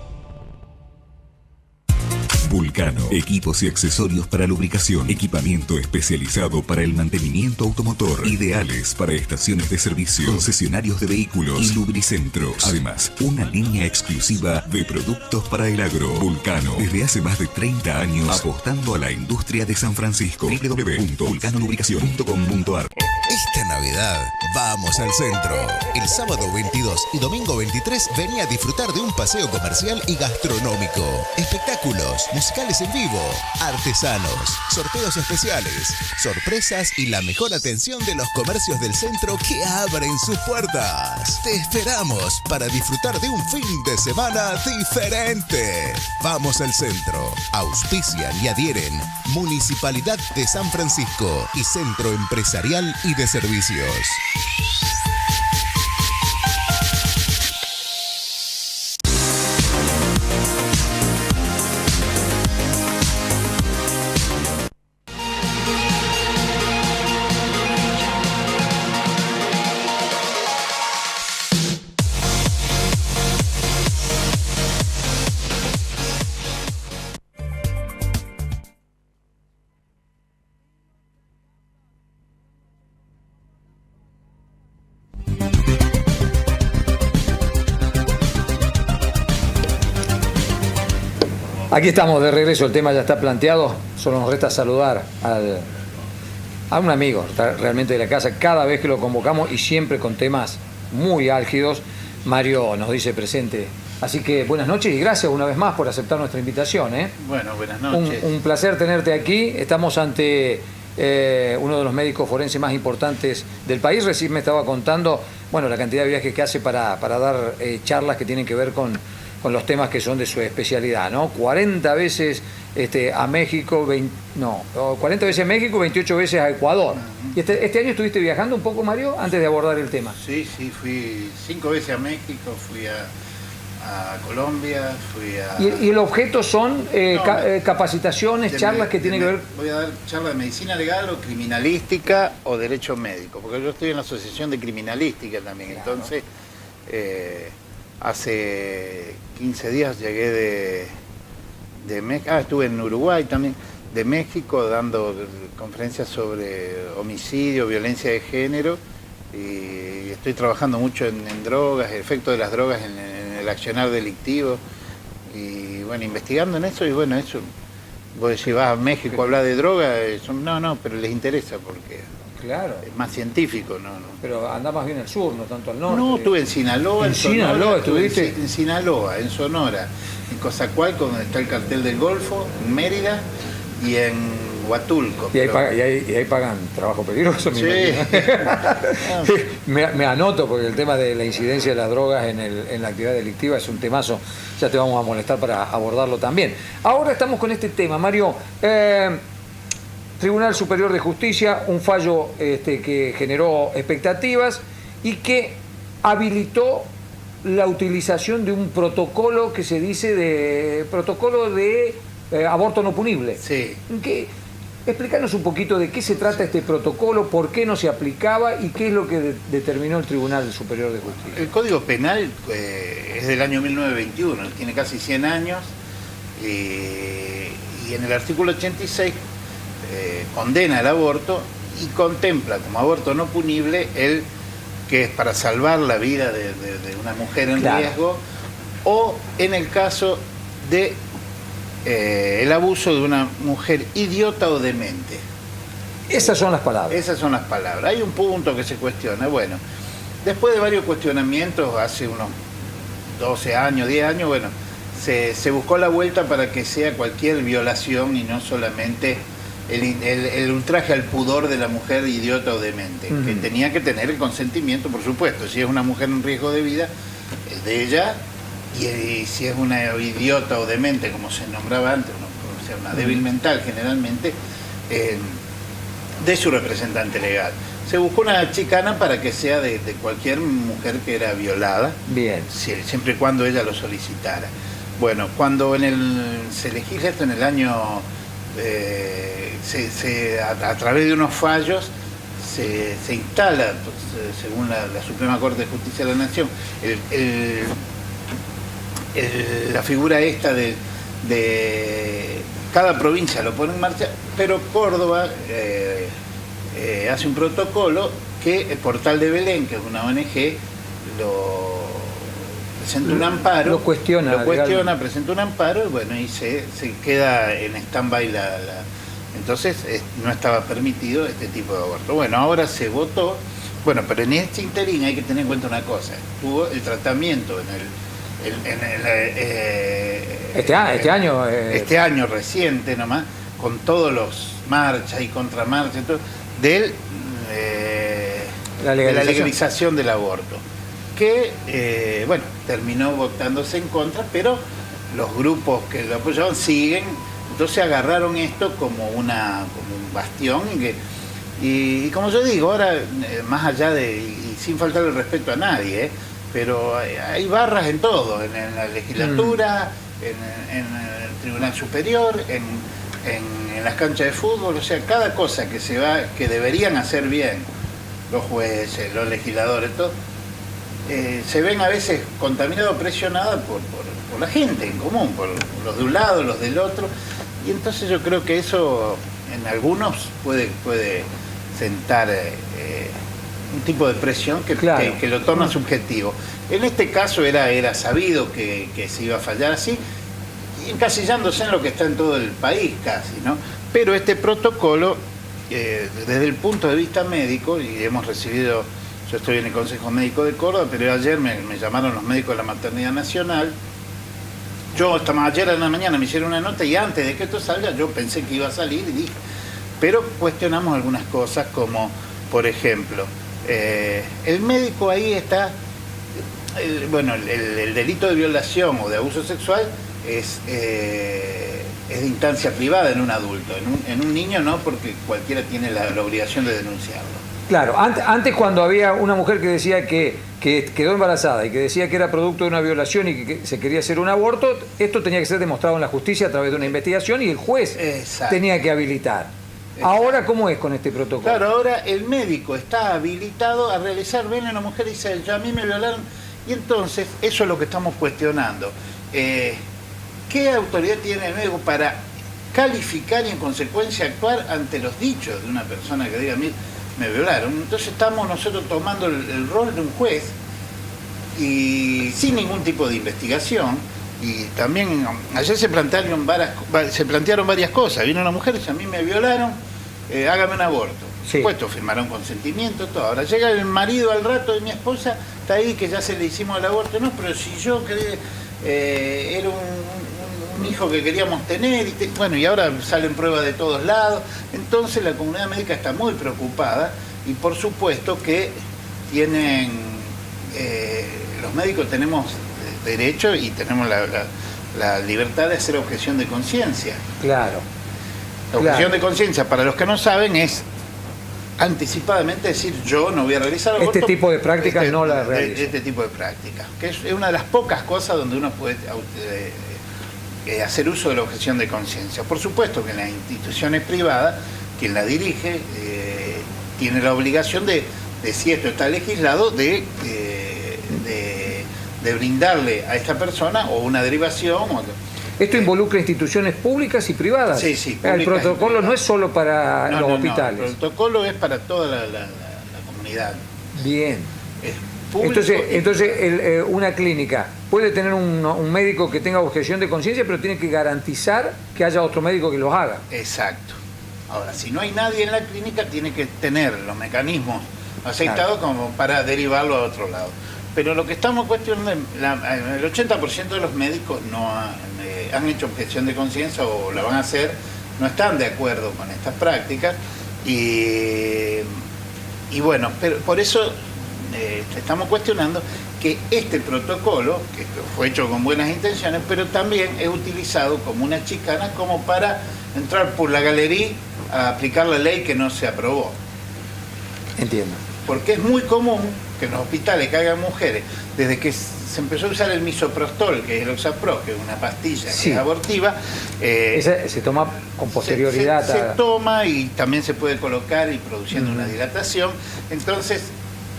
[SPEAKER 1] Vulcano, equipos y accesorios para lubricación, equipamiento especializado para el mantenimiento automotor, ideales para estaciones de servicio, concesionarios de vehículos y lubricentros. Además, una línea exclusiva de productos para el agro. Vulcano, desde hace más de 30 años, apostando a la industria de San Francisco. www.vulcanolubricación.com.ar.
[SPEAKER 4] Esta Navidad, vamos al centro. El sábado 22 y domingo 23 vení a disfrutar de un paseo comercial y gastronómico. Espectáculos, musicales en vivo, artesanos, sorteos especiales, sorpresas y la mejor atención de los comercios del centro que abren sus puertas. Te esperamos para disfrutar de un fin de semana diferente. Vamos al centro. Auspician y adhieren Municipalidad de San Francisco y Centro Empresarial y de Servicios.
[SPEAKER 2] Aquí estamos de regreso, el tema ya está planteado, solo nos resta saludar a un amigo realmente de la casa, cada vez que lo convocamos y siempre con temas muy álgidos. Mario nos dice presente, así que buenas noches y gracias una vez más por aceptar nuestra invitación.
[SPEAKER 5] Bueno, buenas noches.
[SPEAKER 2] Un placer tenerte aquí, estamos ante uno de los médicos forenses más importantes del país. Recién me estaba contando, bueno, la cantidad de viajes que hace para dar charlas que tienen que ver con los temas que son de su especialidad, ¿no? 40 veces a México, 40 veces a México, 28 veces a Ecuador. ¿Y este año estuviste viajando un poco, Mario, antes de abordar el tema?
[SPEAKER 5] Sí, fui 5 veces a México, fui a Colombia, fui a...
[SPEAKER 2] ¿Y el objeto son capacitaciones, charlas que tienen que ver...?
[SPEAKER 5] Voy a dar charlas de medicina legal o criminalística o derecho médico, porque yo estoy en la asociación de criminalística también, claro. Entonces... hace 15 días llegué de México, estuve en Uruguay también, de México dando conferencias sobre homicidio, violencia de género y estoy trabajando mucho en drogas, el efecto de las drogas en el accionar delictivo. Y bueno, investigando en eso, y bueno, eso, vos decís, vas a México a hablar de droga, no, pero les interesa porque
[SPEAKER 2] Claro.
[SPEAKER 5] es más científico, no.
[SPEAKER 2] Pero anda más bien al sur, no tanto al norte.
[SPEAKER 5] No, estuve en Sinaloa,
[SPEAKER 2] ¿En
[SPEAKER 5] Sonora,
[SPEAKER 2] Sinaloa
[SPEAKER 5] estuve
[SPEAKER 2] estuviste?
[SPEAKER 5] en Sinaloa, en Sonora, en Cozacualco, donde está el cartel del Golfo, en Mérida y en Huatulco.
[SPEAKER 2] Y ahí pagan trabajo peligroso,
[SPEAKER 5] Sí.
[SPEAKER 2] me anoto porque el tema de la incidencia de las drogas en la actividad delictiva es un temazo. Ya te vamos a molestar para abordarlo también. Ahora estamos con este tema, Mario. Tribunal Superior de Justicia, un fallo que generó expectativas y que habilitó la utilización de un protocolo que se dice de protocolo de aborto no punible.
[SPEAKER 5] Sí.
[SPEAKER 2] Explícanos un poquito de qué se trata este protocolo, por qué no se aplicaba y qué es lo que determinó el Tribunal Superior de Justicia.
[SPEAKER 5] El Código Penal es del año 1921, tiene casi 100 años, y en el artículo 86 condena el aborto y contempla como aborto no punible el que es para salvar la vida de una mujer en
[SPEAKER 2] Claro.
[SPEAKER 5] riesgo, o en el caso de el abuso de una mujer idiota o demente.
[SPEAKER 2] Esas son las palabras.
[SPEAKER 5] Esas son las palabras. Hay un punto que se cuestiona. Bueno, después de varios cuestionamientos, hace unos 12 años, 10 años, bueno, se buscó la vuelta para que sea cualquier violación y no solamente el ultraje al pudor de la mujer idiota o demente, que tenía que tener el consentimiento, por supuesto. Si es una mujer en riesgo de vida, el de ella, y si es una idiota o demente, como se nombraba antes, o sea, una débil mental generalmente, de su representante legal. Se buscó una chicana para que sea de cualquier mujer que era violada,
[SPEAKER 2] Bien.
[SPEAKER 5] siempre y cuando ella lo solicitara. Bueno, cuando se legisla esto en el año, a través de unos fallos, se instala, pues, según la Suprema Corte de Justicia de la Nación, la figura esta de cada provincia lo pone en marcha, pero Córdoba hace un protocolo que el Portal de Belén, que es una ONG, lo presenta un amparo,
[SPEAKER 2] Lo cuestiona,
[SPEAKER 5] presenta un amparo, y bueno, y se queda en stand-by entonces no estaba permitido este tipo de aborto. Bueno, ahora se votó, bueno, pero en este interín hay que tener en cuenta una cosa, tuvo el tratamiento este año reciente nomás, con todos los marchas y contramarchas y todo, de la legalización del aborto, que bueno, terminó votándose en contra, pero los grupos que lo apoyaban siguen, entonces agarraron esto como un bastión y como yo digo, ahora más allá y sin faltar el respeto a nadie, pero hay barras en todo, en la legislatura, en el Tribunal Superior, en las canchas de fútbol, o sea, cada cosa que deberían hacer bien los jueces, los legisladores, todo, se ven a veces contaminados, presionados por la gente en común, por los de un lado, los del otro, y entonces yo creo que eso en algunos puede sentar un tipo de presión que lo torna subjetivo. En este caso era sabido que se iba a fallar así, encasillándose en lo que está en todo el país casi, ¿no? Pero este protocolo, desde el punto de vista médico, y hemos recibido, yo estoy en el Consejo Médico de Córdoba, pero ayer me llamaron los médicos de la Maternidad Nacional. Ayer en la mañana me hicieron una nota y antes de que esto salga yo pensé que iba a salir y dije, pero cuestionamos algunas cosas como, por ejemplo, el médico ahí está, el delito de violación o de abuso sexual es de instancia privada en un adulto, en un niño no, porque cualquiera tiene la obligación de denunciarlo.
[SPEAKER 2] Claro, antes cuando había una mujer que decía que quedó embarazada y que decía que era producto de una violación y que se quería hacer un aborto, esto tenía que ser demostrado en la justicia a través de una investigación y el juez tenía que habilitar. Ahora, ¿cómo es con este protocolo?
[SPEAKER 5] Claro, ahora el médico está habilitado a realizar, ven a una mujer y dice, a mí me violaron, y entonces eso es lo que estamos cuestionando. ¿Qué autoridad tiene el médico para calificar y en consecuencia actuar ante los dichos de una persona que diga, me violaron? Entonces estamos nosotros tomando el rol de un juez y sin ningún tipo de investigación. Y también ayer se plantearon varias cosas. Vino una mujer y dice, a mí me violaron, hágame un aborto. Por supuesto, firmaron consentimiento, todo. Ahora llega el marido al rato de mi esposa, está ahí que ya se le hicimos el aborto. No, pero si yo era un hijo que queríamos tener, bueno, y ahora salen pruebas de todos lados. Entonces la comunidad médica está muy preocupada y por supuesto que tienen, los médicos tenemos derecho y tenemos la libertad de hacer objeción de conciencia.
[SPEAKER 2] Claro.
[SPEAKER 5] La objeción de conciencia, para los que no saben, es anticipadamente decir, yo no voy a realizar aborto.
[SPEAKER 2] Este tipo de prácticas no las realizo.
[SPEAKER 5] Este tipo de prácticas, que es una de las pocas cosas donde uno puede hacer uso de la objeción de conciencia. Por supuesto que en las instituciones privadas, quien la dirige tiene la obligación de si esto está legislado, de brindarle a esta persona o una derivación.
[SPEAKER 2] Esto involucra instituciones públicas y privadas.
[SPEAKER 5] Sí.
[SPEAKER 2] El protocolo no es solo para los hospitales.
[SPEAKER 5] No, el protocolo es para toda la comunidad.
[SPEAKER 2] Bien.
[SPEAKER 5] Es público.
[SPEAKER 2] Entonces una clínica puede tener un médico que tenga objeción de conciencia, pero tiene que garantizar que haya otro médico que los haga.
[SPEAKER 5] Exacto. Ahora, si no hay nadie en la clínica, tiene que tener los mecanismos aceitados como para derivarlo a otro lado. Pero lo que estamos cuestionando, el 80% de los médicos no han hecho objeción de conciencia o la van a hacer, no están de acuerdo con estas prácticas y bueno, pero por eso estamos cuestionando que este protocolo, que fue hecho con buenas intenciones, pero también es utilizado como una chicana, como para entrar por la galería a aplicar la ley que no se aprobó.
[SPEAKER 2] Entiendo.
[SPEAKER 5] Porque es muy común que en los hospitales caigan mujeres, desde que se empezó a usar el misoprostol, que es el Oxapro, que es una pastilla que es abortiva.
[SPEAKER 2] Esa se toma con posterioridad.
[SPEAKER 5] Se toma y también se puede colocar y produciendo una dilatación. Entonces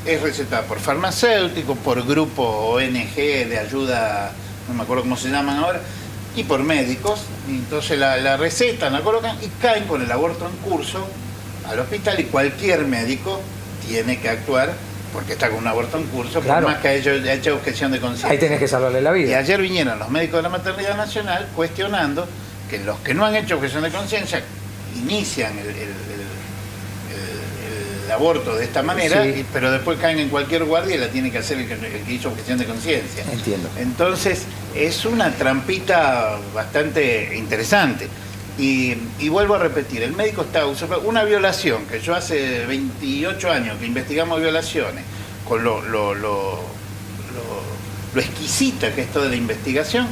[SPEAKER 5] es recetada por farmacéuticos, por grupos ONG de ayuda, no me acuerdo cómo se llaman ahora, y por médicos. Y entonces la recetan, la colocan y caen con el aborto en curso al hospital y cualquier médico tiene que actuar porque está con un aborto en curso,
[SPEAKER 2] claro,
[SPEAKER 5] por más que haya hecho objeción de conciencia.
[SPEAKER 2] Ahí tenés que salvarle la vida.
[SPEAKER 5] Y ayer vinieron los médicos de la Maternidad Nacional cuestionando que los que no han hecho objeción de conciencia inician el aborto de esta manera, pero después caen en cualquier guardia y la tiene que hacer el que hizo objeción de conciencia.
[SPEAKER 2] Entiendo.
[SPEAKER 5] Entonces es una trampita bastante interesante. Y vuelvo a repetir, el médico está usando una violación, que yo hace 28 años que investigamos violaciones, con lo exquisita que es toda la investigación.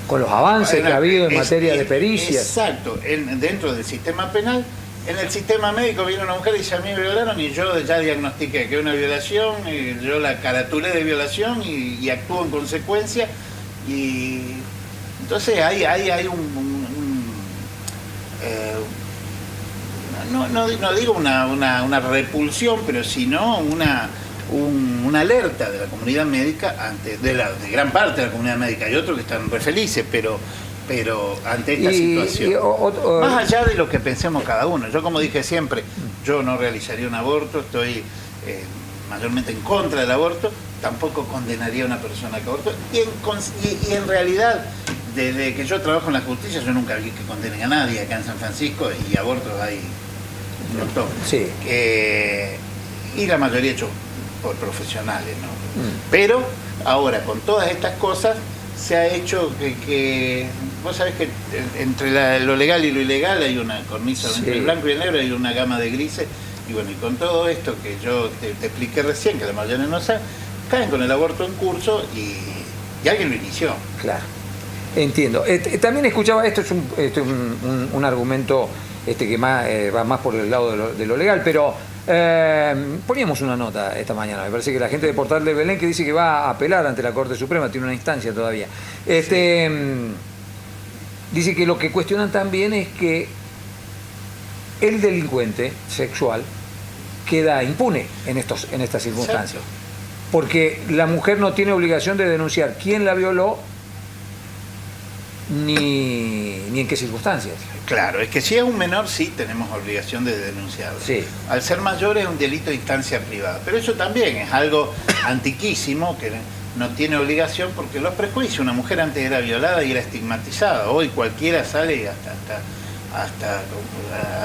[SPEAKER 2] Con los avances que ha habido en materia de pericias.
[SPEAKER 5] Exacto, dentro del sistema penal. En el sistema médico viene una mujer y dice, a mí me violaron y yo ya diagnostiqué que es una violación, y yo la caratulé de violación y actúo en consecuencia. Y entonces hay no digo una repulsión, pero sino una alerta de la comunidad médica, de gran parte de la comunidad médica. Hay otros que están re felices, pero ante esta situación. Más allá de lo que pensemos cada uno. Yo, como dije siempre, yo no realizaría un aborto, estoy mayormente en contra del aborto, tampoco condenaría a una persona que abortó. Y en realidad, desde que yo trabajo en la justicia, yo nunca vi que condenen a nadie acá en San Francisco, y abortos hay un montón.
[SPEAKER 2] Sí.
[SPEAKER 5] Y la mayoría hecho por profesionales, ¿no? Pero ahora, con todas estas cosas, se ha hecho que vos sabés que entre lo legal y lo ilegal hay una cornisa, entre el blanco y el negro hay una gama de grises, y bueno, y con todo esto que yo te expliqué recién, que la mayoría no sabe, caen con el aborto en curso y alguien lo inició.
[SPEAKER 2] Claro. Entiendo. También escuchaba, esto es un argumento que va más por el lado de lo legal, pero poníamos una nota esta mañana, me parece que la gente de Portal de Belén, que dice que va a apelar ante la Corte Suprema, tiene una instancia todavía. Dice que lo que cuestionan también es que el delincuente sexual queda impune en estas circunstancias. Porque la mujer no tiene obligación de denunciar quién la violó ni en qué circunstancias.
[SPEAKER 5] Claro, es que si es un menor sí tenemos obligación de denunciarlo.
[SPEAKER 2] Sí. Al
[SPEAKER 5] ser mayor es un delito de instancia privada. Pero eso también es algo antiquísimo, que no tiene obligación, porque los prejuicios, una mujer antes era violada y era estigmatizada, hoy cualquiera sale hasta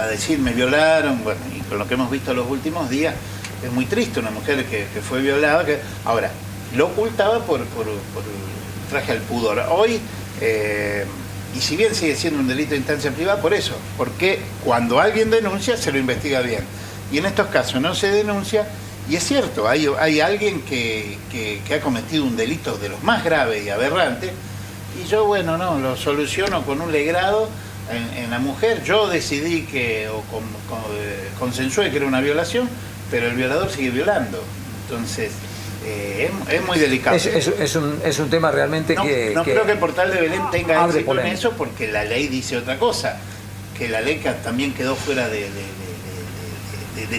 [SPEAKER 5] a decir me violaron, bueno, y con lo que hemos visto los últimos días, es muy triste una mujer que fue violada, ahora, lo ocultaba por traje al pudor. Hoy, y si bien sigue siendo un delito de instancia privada, por eso, porque cuando alguien denuncia, se lo investiga bien. Y en estos casos no se denuncia, y es cierto, hay alguien que ha cometido un delito de los más graves y aberrantes, y yo, bueno, no, lo soluciono con un legrado en la mujer. Yo decidí consensué que era una violación, pero el violador sigue violando. Entonces, es muy delicado.
[SPEAKER 2] Es un tema realmente
[SPEAKER 5] no creo que el Portal de Belén tenga éxito en eso, porque la ley dice otra cosa, que la ley también quedó fuera de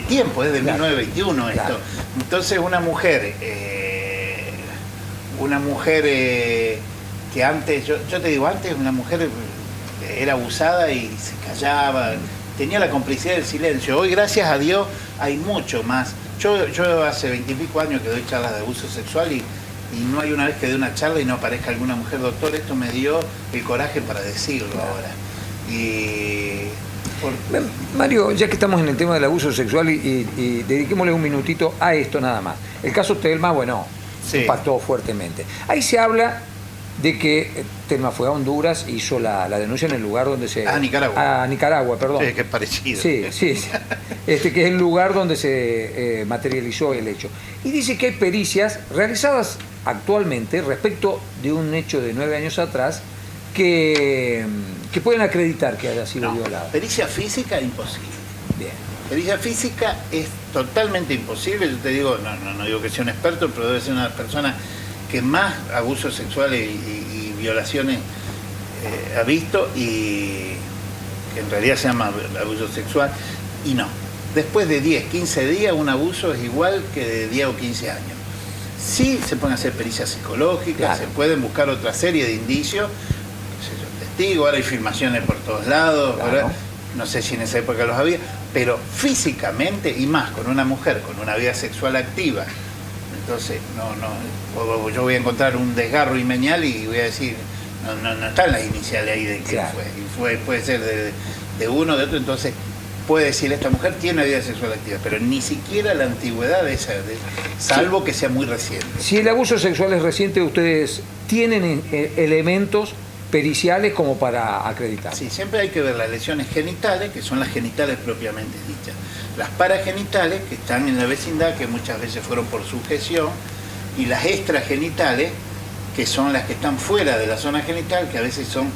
[SPEAKER 5] tiempo, es de 1921 esto. Claro. Entonces una mujer que antes, yo te digo, antes una mujer era abusada y se callaba, tenía la complicidad del silencio. Hoy, gracias a Dios, hay mucho más. Yo hace 20 y pico años que doy charlas de abuso sexual y no hay una vez que dé una charla y no aparezca alguna mujer, doctor, esto me dio el coraje para decirlo ahora.
[SPEAKER 2] Mario, ya que estamos en el tema del abuso sexual y dediquémosle un minutito a esto nada más. El caso Telma, bueno, sí, impactó fuertemente. Ahí se habla de que Telma fue a Honduras, hizo la denuncia en el lugar donde se...
[SPEAKER 5] Nicaragua.
[SPEAKER 2] A Nicaragua, perdón.
[SPEAKER 5] Sí, que es parecido.
[SPEAKER 2] Sí. Que es el lugar donde se materializó el hecho. Y dice que hay pericias realizadas actualmente respecto de un hecho de 9 años atrás que pueden acreditar que haya sido violada.
[SPEAKER 5] Pericia física, imposible.
[SPEAKER 2] Bien.
[SPEAKER 5] Pericia física es totalmente imposible. Yo te digo, no digo que sea un experto, pero debe ser una persona que más abusos sexuales y violaciones ha visto, y que en realidad se llama abuso sexual, y no. Después de 10, 15 días, un abuso es igual que de 10 o 15 años. Sí se pueden hacer pericias psicológicas, claro, se pueden buscar otra serie de indicios, testigos, ahora hay filmaciones por todos lados, claro, no sé si en esa época los había, pero físicamente, y más con una mujer con una vida sexual activa, entonces yo voy a encontrar un desgarro imeñal y voy a decir, no están las iniciales ahí de quién fue, puede ser de uno, de otro, entonces puede decir, esta mujer tiene una vida sexual activa, pero ni siquiera la antigüedad salvo que sea muy reciente.
[SPEAKER 2] Si el abuso sexual es reciente, ¿ustedes tienen elementos periciales como para acreditar?
[SPEAKER 5] Sí, siempre hay que ver las lesiones genitales, que son las genitales propiamente dichas. Las paragenitales, que están en la vecindad, que muchas veces fueron por sujeción, y las extragenitales, que son las que están fuera de la zona genital, que a veces son,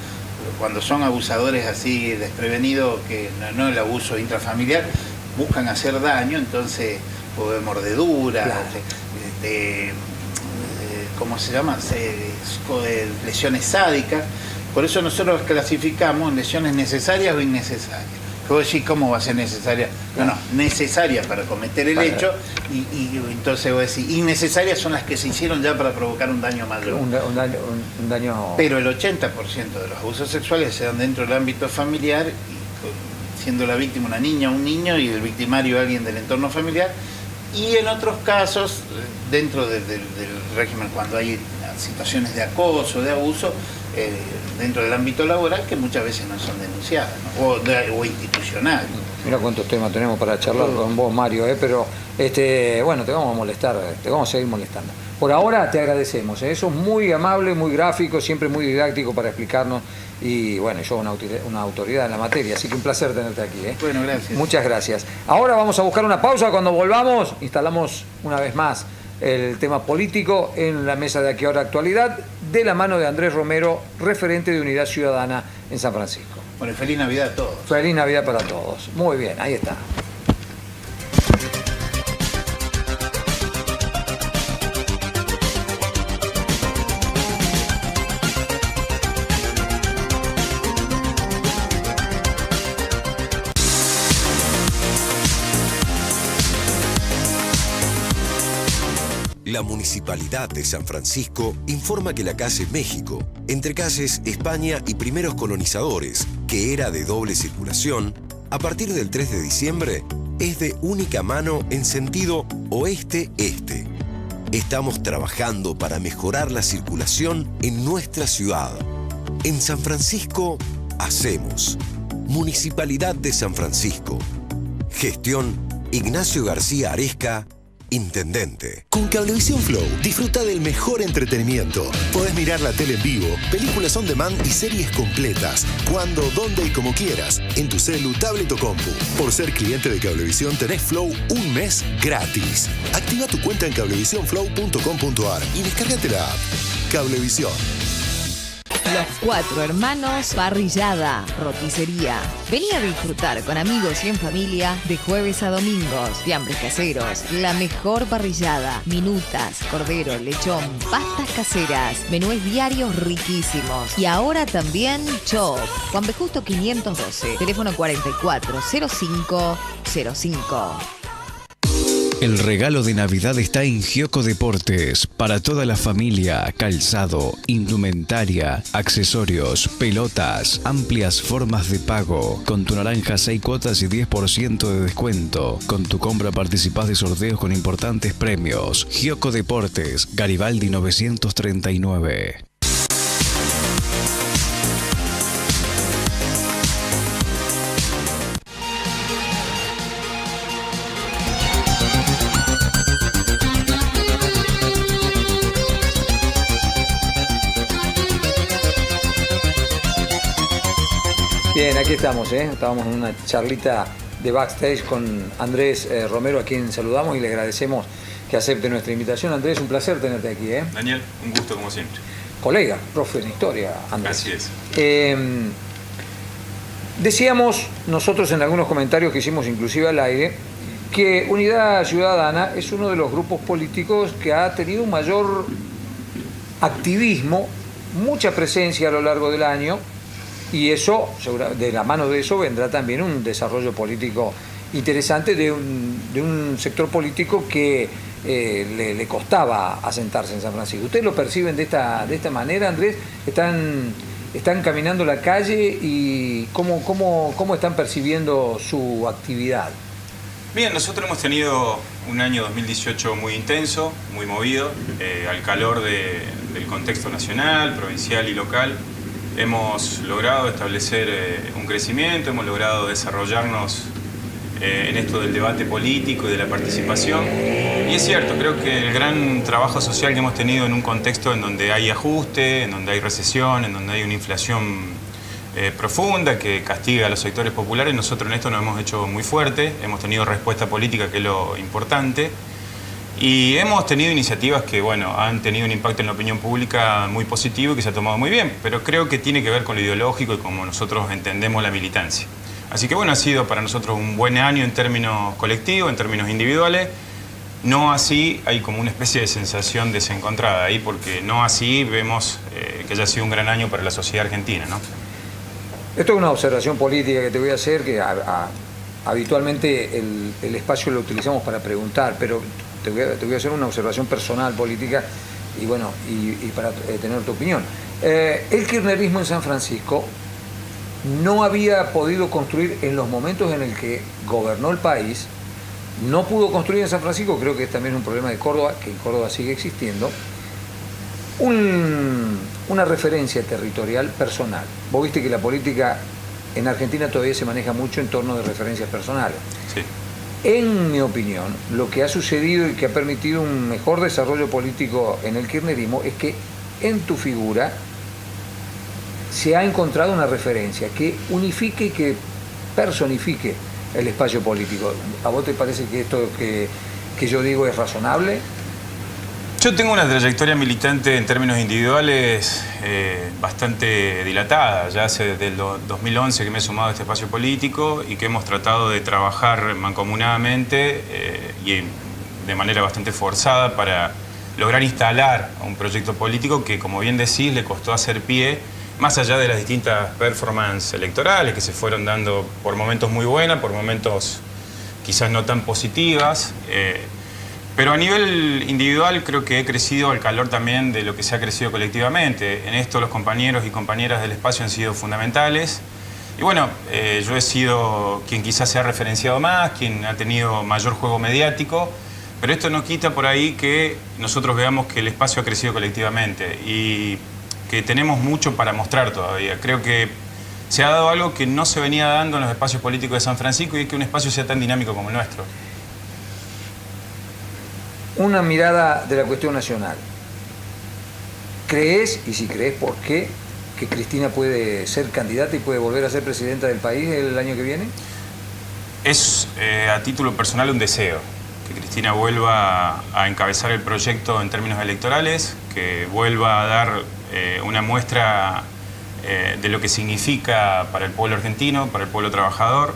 [SPEAKER 5] cuando son abusadores así desprevenidos, que no el abuso intrafamiliar, buscan hacer daño, entonces puede haber mordeduras, claro, ¿cómo se llama? Lesiones sádicas. Por eso nosotros clasificamos en lesiones necesarias o innecesarias. Vos decís, ¿cómo va a ser necesaria? No, necesaria para cometer el hecho, y entonces vos decís, innecesarias son las que se hicieron ya para provocar un daño mayor.
[SPEAKER 2] Un daño...
[SPEAKER 5] Pero el 80% de los abusos sexuales se dan dentro del ámbito familiar, y siendo la víctima una niña o un niño, y el victimario alguien del entorno familiar, y en otros casos, dentro del régimen, cuando hay situaciones de acoso, de abuso, dentro del ámbito laboral, que muchas veces no son denunciadas, ¿no? o institucional.
[SPEAKER 2] Mira cuántos temas tenemos para charlar con vos, Mario, pero bueno, te vamos a molestar, te vamos a seguir molestando. Por ahora te agradecemos, eso es muy amable, muy gráfico, siempre muy didáctico para explicarnos, y bueno, yo una autoridad en la materia, así que un placer tenerte aquí.
[SPEAKER 5] Bueno, gracias.
[SPEAKER 2] Muchas gracias. Ahora vamos a buscar una pausa, cuando volvamos instalamos una vez más el tema político en la mesa de Aquí Ahora Actualidad, de la mano de Andrés Romero, referente de Unidad Ciudadana en San Francisco.
[SPEAKER 5] Bueno, feliz Navidad a todos.
[SPEAKER 2] Feliz Navidad para todos. Muy bien, ahí está.
[SPEAKER 1] La Municipalidad de San Francisco informa que la calle México, entre calles España y Primeros Colonizadores, que era de doble circulación, a partir del 3 de diciembre es de única mano en sentido oeste-este.
[SPEAKER 6] Estamos trabajando para mejorar la circulación en nuestra ciudad. En San Francisco, hacemos. Municipalidad de San Francisco. Gestión Ignacio García Aresca, Intendente. Con Cablevisión Flow, disfruta del mejor entretenimiento. Podés mirar la tele en vivo, películas on demand y series completas, cuando, donde y como quieras, en tu celu, tablet o compu. Por ser cliente de Cablevisión tenés Flow un mes gratis. Activa tu cuenta en cablevisionflow.com.ar y descárgate la app. Cablevisión.
[SPEAKER 7] Los Cuatro Hermanos Parrillada, roticería. Vení a disfrutar con amigos y en familia de jueves a domingos. Fiambres caseros, la mejor parrillada, minutas, cordero, lechón, pastas caseras, menúes diarios riquísimos. Y ahora también chop. Juan B. Justo 512, teléfono 440505.
[SPEAKER 8] El regalo de Navidad está en Gioco Deportes. Para toda la familia, calzado, indumentaria, accesorios, pelotas, amplias formas de pago. Con tu naranja 6 cuotas y 10% de descuento. Con tu compra participás de sorteos con importantes premios. Gioco Deportes, Garibaldi 939.
[SPEAKER 2] Bien, aquí estamos, estábamos en una charlita de backstage con Andrés Romero, a quien saludamos y le agradecemos que acepte nuestra invitación. Andrés, un placer tenerte aquí.
[SPEAKER 9] Daniel, un gusto como siempre.
[SPEAKER 2] Colega, profe en historia, Andrés.
[SPEAKER 9] Así es.
[SPEAKER 2] Decíamos nosotros en algunos comentarios que hicimos inclusive al aire que Unidad Ciudadana es uno de los grupos políticos que ha tenido un mayor activismo, mucha presencia a lo largo del año. Y eso, de la mano de eso, vendrá también un desarrollo político interesante de un sector político que le costaba asentarse en San Francisco. ¿Ustedes lo perciben de esta manera, Andrés? ¿Están caminando la calle y cómo están percibiendo su actividad?
[SPEAKER 9] Bien, nosotros hemos tenido un año 2018 muy intenso, muy movido, al calor del contexto nacional, provincial y local. Hemos logrado establecer un crecimiento, hemos logrado desarrollarnos en esto del debate político y de la participación. Y es cierto, creo que el gran trabajo social que hemos tenido en un contexto en donde hay ajuste, en donde hay recesión, en donde hay una inflación profunda que castiga a los sectores populares, nosotros en esto nos hemos hecho muy fuerte, hemos tenido respuesta política, que es lo importante. Y hemos tenido iniciativas que, bueno, han tenido un impacto en la opinión pública muy positivo y que se ha tomado muy bien, pero creo que tiene que ver con lo ideológico y como nosotros entendemos la militancia. Así que, bueno, ha sido para nosotros un buen año en términos colectivos, en términos individuales. No así hay como una especie de sensación desencontrada ahí, porque no así vemos que haya sido un gran año para la sociedad argentina, ¿no?
[SPEAKER 2] Esto es una observación política que te voy a hacer, que habitualmente el espacio lo utilizamos para preguntar, pero te voy a hacer una observación personal política y bueno, y para tener tu opinión. El kirchnerismo en San Francisco no había podido construir en los momentos en el que gobernó el país, no pudo construir en San Francisco, creo que es también un problema de Córdoba, que en Córdoba sigue existiendo, una referencia territorial personal. Vos viste que la política en Argentina todavía se maneja mucho en torno de referencias personales.
[SPEAKER 9] Sí.
[SPEAKER 2] En mi opinión, lo que ha sucedido y que ha permitido un mejor desarrollo político en el kirchnerismo es que en tu figura se ha encontrado una referencia que unifique y que personifique el espacio político. ¿A vos te parece que esto que yo digo es razonable?
[SPEAKER 9] Yo tengo una trayectoria militante en términos individuales bastante dilatada. Ya hace desde el 2011 que me he sumado a este espacio político y que hemos tratado de trabajar mancomunadamente y de manera bastante forzada para lograr instalar un proyecto político que, como bien decís, le costó hacer pie, más allá de las distintas performances electorales que se fueron dando por momentos muy buenas, por momentos quizás no tan positivas. Pero a nivel individual creo que he crecido al calor también de lo que se ha crecido colectivamente. En esto los compañeros y compañeras del espacio han sido fundamentales. Y bueno, yo he sido quien quizás se ha referenciado más, quien ha tenido mayor juego mediático, Pero esto no quita por ahí que nosotros veamos que el espacio ha crecido colectivamente y que tenemos mucho para mostrar todavía. Creo que se ha dado algo que no se venía dando en los espacios políticos de San Francisco y es que un espacio sea tan dinámico como el nuestro.
[SPEAKER 2] Una mirada de la cuestión nacional. ¿Crees, y si crees, por qué, que Cristina puede ser candidata y puede volver a ser presidenta del país el año que viene?
[SPEAKER 9] Es a título personal un deseo, que Cristina vuelva a encabezar el proyecto en términos electorales, que vuelva a dar una muestra de lo que significa para el pueblo argentino, para el pueblo trabajador.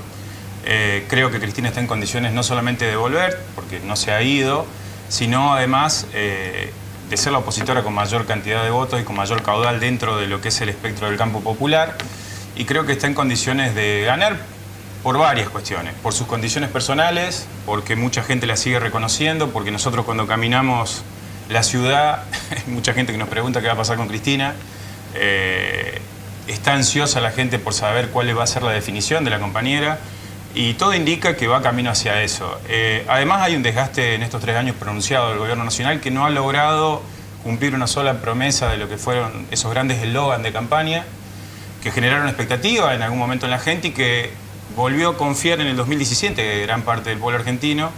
[SPEAKER 9] Creo que Cristina está en condiciones no solamente de volver, porque no se ha ido, sino además de ser la opositora con mayor cantidad de votos y con mayor caudal dentro de lo que es el espectro del campo popular. Y creo que está en condiciones de ganar por varias cuestiones. Por sus condiciones personales, porque mucha gente la sigue reconociendo, porque nosotros cuando caminamos la ciudad, hay mucha gente que nos pregunta qué va a pasar con Cristina. Está ansiosa la gente por saber cuál va a ser la definición de la compañera y todo indica que va camino hacia eso. Además hay un desgaste en estos 3 años pronunciado del gobierno nacional que no ha logrado cumplir una sola promesa de lo que fueron esos grandes eslogan de campaña que generaron expectativa en algún momento en la gente y que volvió a confiar en el 2017 gran parte del pueblo argentino,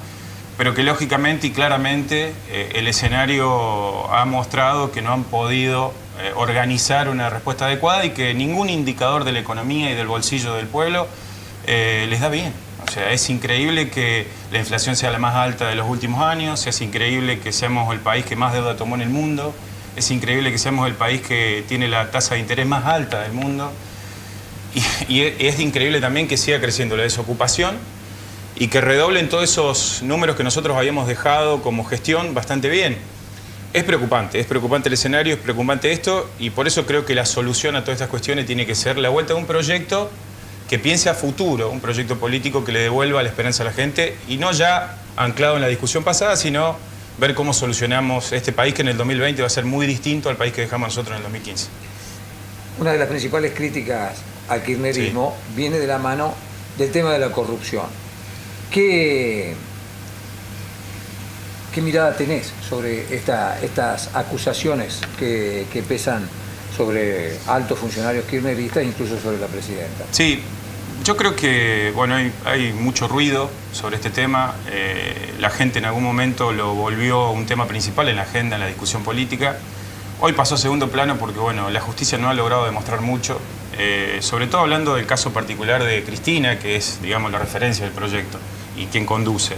[SPEAKER 9] pero que lógicamente y claramente el escenario ha mostrado que no han podido organizar una respuesta adecuada y que ningún indicador de la economía y del bolsillo del pueblo les da bien. O sea, es increíble que la inflación sea la más alta de los últimos años, es increíble que seamos el país que más deuda tomó en el mundo, es increíble que seamos el país que tiene la tasa de interés más alta del mundo y es increíble también que siga creciendo la desocupación y que redoblen todos esos números que nosotros habíamos dejado como gestión bastante bien. Es preocupante el escenario, es preocupante esto y por eso creo que la solución a todas estas cuestiones tiene que ser la vuelta de un proyecto que piense a futuro, un proyecto político que le devuelva la esperanza a la gente y no ya anclado en la discusión pasada, sino ver cómo solucionamos este país que en el 2020 va a ser muy distinto al país que dejamos nosotros en el 2015.
[SPEAKER 2] Una de las principales críticas al kirchnerismo viene de la mano del tema de la corrupción. ¿Qué mirada tenés sobre estas acusaciones que pesan sobre altos funcionarios kirchneristas, incluso sobre la presidenta?
[SPEAKER 9] Sí, yo creo que bueno, hay mucho ruido sobre este tema. La gente en algún momento lo volvió un tema principal en la agenda, en la discusión política. Hoy pasó a segundo plano porque bueno, la justicia no ha logrado demostrar mucho, sobre todo hablando del caso particular de Cristina, que es, digamos, la referencia del proyecto y quien conduce.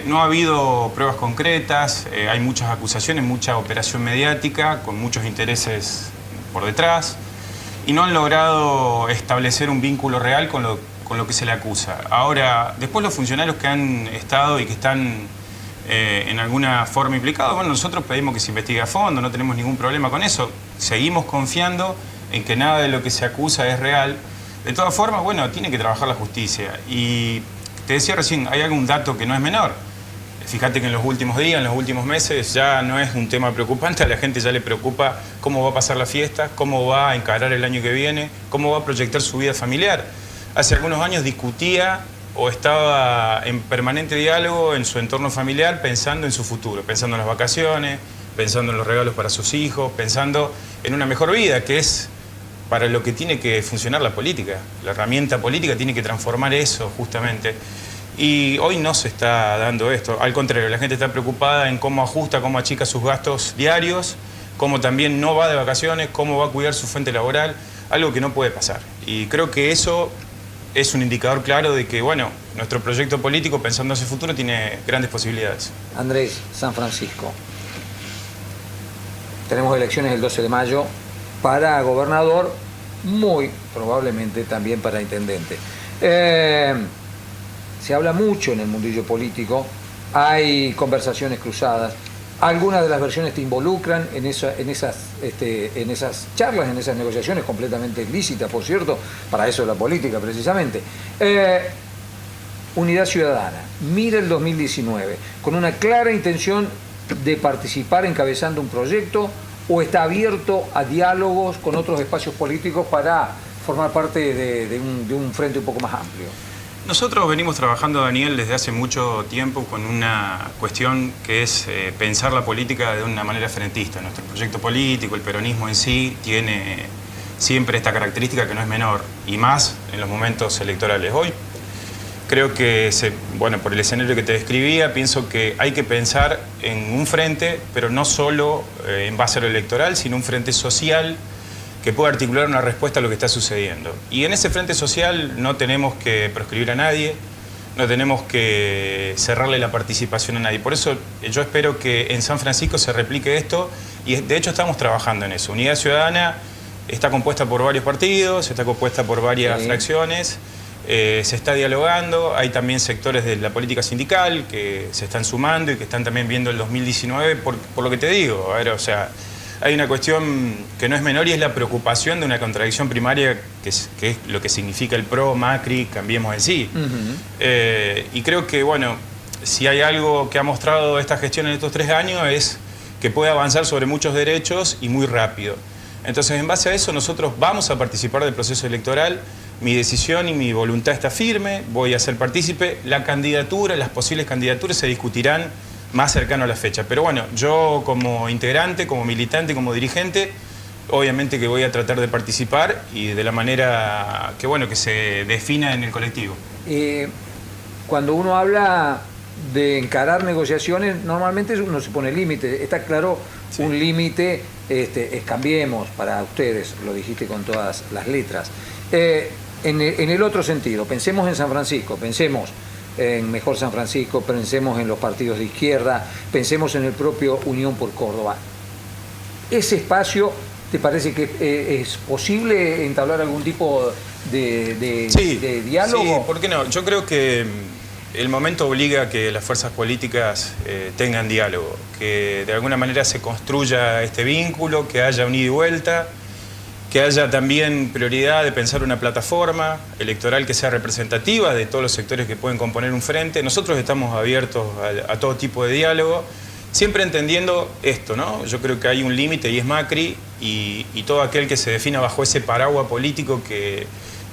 [SPEAKER 9] No ha habido pruebas concretas, hay muchas acusaciones, mucha operación mediática, con muchos intereses por detrás, y no han logrado establecer un vínculo real con lo que se le acusa. Ahora, después los funcionarios que han estado y que están en alguna forma implicados, bueno, nosotros pedimos que se investigue a fondo, no tenemos ningún problema con eso, seguimos confiando en que nada de lo que se acusa es real. De todas formas, bueno, tiene que trabajar la justicia. Y te decía recién, hay algún dato que no es menor. Fíjate que en los últimos días, en los últimos meses, ya no es un tema preocupante, a la gente ya le preocupa cómo va a pasar la fiesta, cómo va a encarar el año que viene, cómo va a proyectar su vida familiar. Hace algunos años discutía o estaba en permanente diálogo en su entorno familiar pensando en su futuro, pensando en las vacaciones, pensando en los regalos para sus hijos, pensando en una mejor vida, que es para lo que tiene que funcionar la política. La herramienta política tiene que transformar eso justamente. Y hoy no se está dando esto. Al contrario, la gente está preocupada en cómo ajusta, cómo achica sus gastos diarios, cómo también no va de vacaciones, cómo va a cuidar su fuente laboral, algo que no puede pasar. Y creo que eso es un indicador claro de que, bueno, nuestro proyecto político, pensando hacia el futuro, tiene grandes posibilidades.
[SPEAKER 2] Andrés, San Francisco. Tenemos elecciones el 12 de mayo para gobernador, muy probablemente también para intendente. Se habla mucho en el mundillo político, hay conversaciones cruzadas. Algunas de las versiones te involucran en esas charlas, en esas negociaciones completamente ilícitas, por cierto, para eso es la política precisamente. Unidad Ciudadana mira el 2019 con una clara intención de participar encabezando un proyecto o está abierto a diálogos con otros espacios políticos para formar parte de un frente un poco más amplio.
[SPEAKER 9] Nosotros venimos trabajando, Daniel, desde hace mucho tiempo con una cuestión que es pensar la política de una manera frentista. Nuestro proyecto político, el peronismo en sí, tiene siempre esta característica que no es menor, y más en los momentos electorales. Hoy creo que, por el escenario que te describía, pienso que hay que pensar en un frente, pero no solo en base a lo electoral, sino un frente social que pueda articular una respuesta a lo que está sucediendo. Y en ese frente social no tenemos que proscribir a nadie, no tenemos que cerrarle la participación a nadie. Por eso yo espero que en San Francisco se replique esto, y de hecho estamos trabajando en eso. Unidad Ciudadana está compuesta por varios partidos, está compuesta por varias fracciones, se está dialogando, hay también sectores de la política sindical que se están sumando y que están también viendo el 2019, por lo que te digo, hay una cuestión que no es menor, y es la preocupación de una contradicción primaria que es lo que significa el PRO, Macri, Cambiemos en sí. Y creo que, si hay algo que ha mostrado esta gestión en estos 3 años es que puede avanzar sobre muchos derechos y muy rápido. Entonces, en base a eso, nosotros vamos a participar del proceso electoral. Mi decisión y mi voluntad está firme, voy a ser partícipe. La candidatura, las posibles candidaturas se discutirán más cercano a la fecha. Pero yo como integrante, como militante, como dirigente, obviamente que voy a tratar de participar y de la manera que se defina en el colectivo.
[SPEAKER 2] Cuando uno habla de encarar negociaciones, normalmente uno se pone límite. Está claro, sí. Un límite es Cambiemos para ustedes, lo dijiste con todas las letras. En el otro sentido, pensemos en San Francisco, pensemos en Mejor San Francisco, pensemos en los partidos de izquierda, pensemos en el propio Unión por Córdoba. ¿Ese espacio te parece que es posible entablar algún tipo de diálogo?
[SPEAKER 9] Sí, ¿por qué no? Yo creo que el momento obliga a que las fuerzas políticas tengan diálogo, que de alguna manera se construya este vínculo, que haya un ida y vuelta, que haya también prioridad de pensar una plataforma electoral que sea representativa de todos los sectores que pueden componer un frente. Nosotros estamos abiertos a todo tipo de diálogo, siempre entendiendo esto, ¿no? Yo creo que hay un límite y es Macri, y todo aquel que se defina bajo ese paraguas político que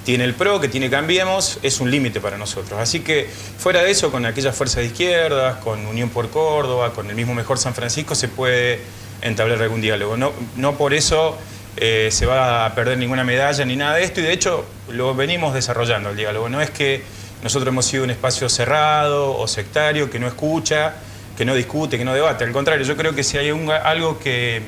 [SPEAKER 9] tiene el PRO, que tiene Cambiemos, es un límite para nosotros. Así que fuera de eso, con aquellas fuerzas de izquierdas, con Unión por Córdoba, con el mismo Mejor San Francisco, se puede entablar algún diálogo. No por eso se va a perder ninguna medalla ni nada de esto, y de hecho lo venimos desarrollando el diálogo. No es que nosotros hemos sido un espacio cerrado o sectario que no escucha, que no discute, que no debate. Al contrario, yo creo que si hay algo que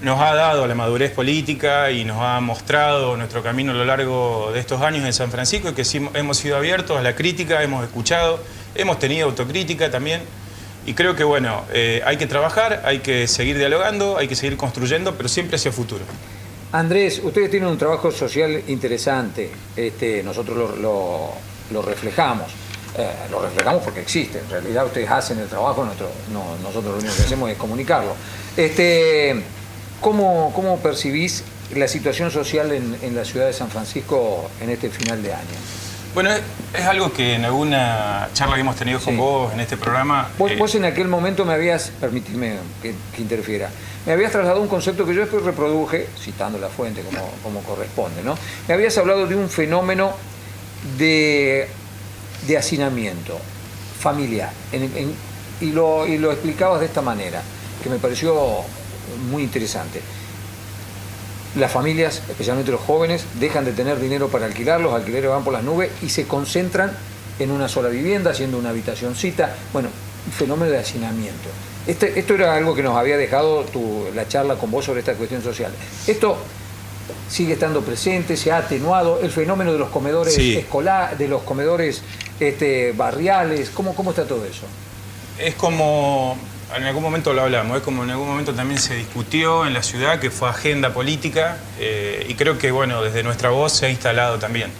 [SPEAKER 9] nos ha dado la madurez política y nos ha mostrado nuestro camino a lo largo de estos años en San Francisco, es que sí hemos sido abiertos a la crítica, hemos escuchado, hemos tenido autocrítica también. Y creo que, hay que trabajar, hay que seguir dialogando, hay que seguir construyendo, pero siempre hacia el futuro.
[SPEAKER 2] Andrés, ustedes tienen un trabajo social interesante. Nosotros lo reflejamos. Lo reflejamos porque existe. En realidad ustedes hacen el trabajo, nosotros lo único que hacemos es comunicarlo. ¿Cómo percibís la situación social en la ciudad de San Francisco en este final de año?
[SPEAKER 9] Bueno, es algo que en alguna charla que hemos tenido con vos en este programa...
[SPEAKER 2] Vos en aquel momento me habías, permíteme que interfiera, me habías trasladado un concepto que yo después reproduje, citando la fuente como corresponde, ¿no? Me habías hablado de un fenómeno de hacinamiento familiar, y lo explicabas de esta manera, que me pareció muy interesante. Las familias, especialmente los jóvenes, dejan de tener dinero para alquilar, los alquileres van por las nubes y se concentran en una sola vivienda, haciendo una habitacioncita. Bueno, un fenómeno de hacinamiento. Esto era algo que nos había dejado la charla con vos sobre esta cuestión social. Esto sigue estando presente, se ha atenuado, el fenómeno de los comedores escolares, de los comedores barriales, ¿cómo está todo eso?
[SPEAKER 9] Es como... En algún momento lo hablamos, es como en algún momento también se discutió en la ciudad, que fue agenda política, y creo que desde nuestra voz se ha instalado también.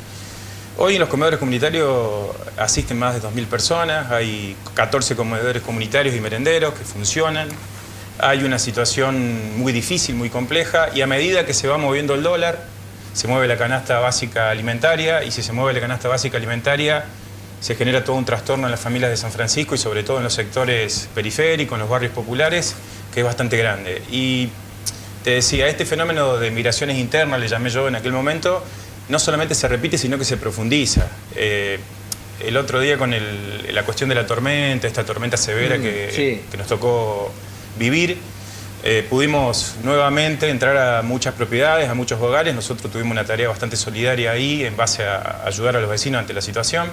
[SPEAKER 9] Hoy en los comedores comunitarios asisten más de 2.000 personas, hay 14 comedores comunitarios y merenderos que funcionan, hay una situación muy difícil, muy compleja, y a medida que se va moviendo el dólar, se mueve la canasta básica alimentaria, y si se mueve la canasta básica alimentaria, se genera todo un trastorno en las familias de San Francisco y sobre todo en los sectores periféricos, en los barrios populares, que es bastante grande. Y te decía, este fenómeno de migraciones internas, le llamé yo en aquel momento, no solamente se repite, sino que se profundiza. el otro día con la cuestión de la tormenta, esta tormenta severa que nos tocó vivir, pudimos nuevamente entrar a muchas propiedades, a muchos hogares. Nosotros tuvimos una tarea bastante solidaria ahí en base a ayudar a los vecinos ante la situación,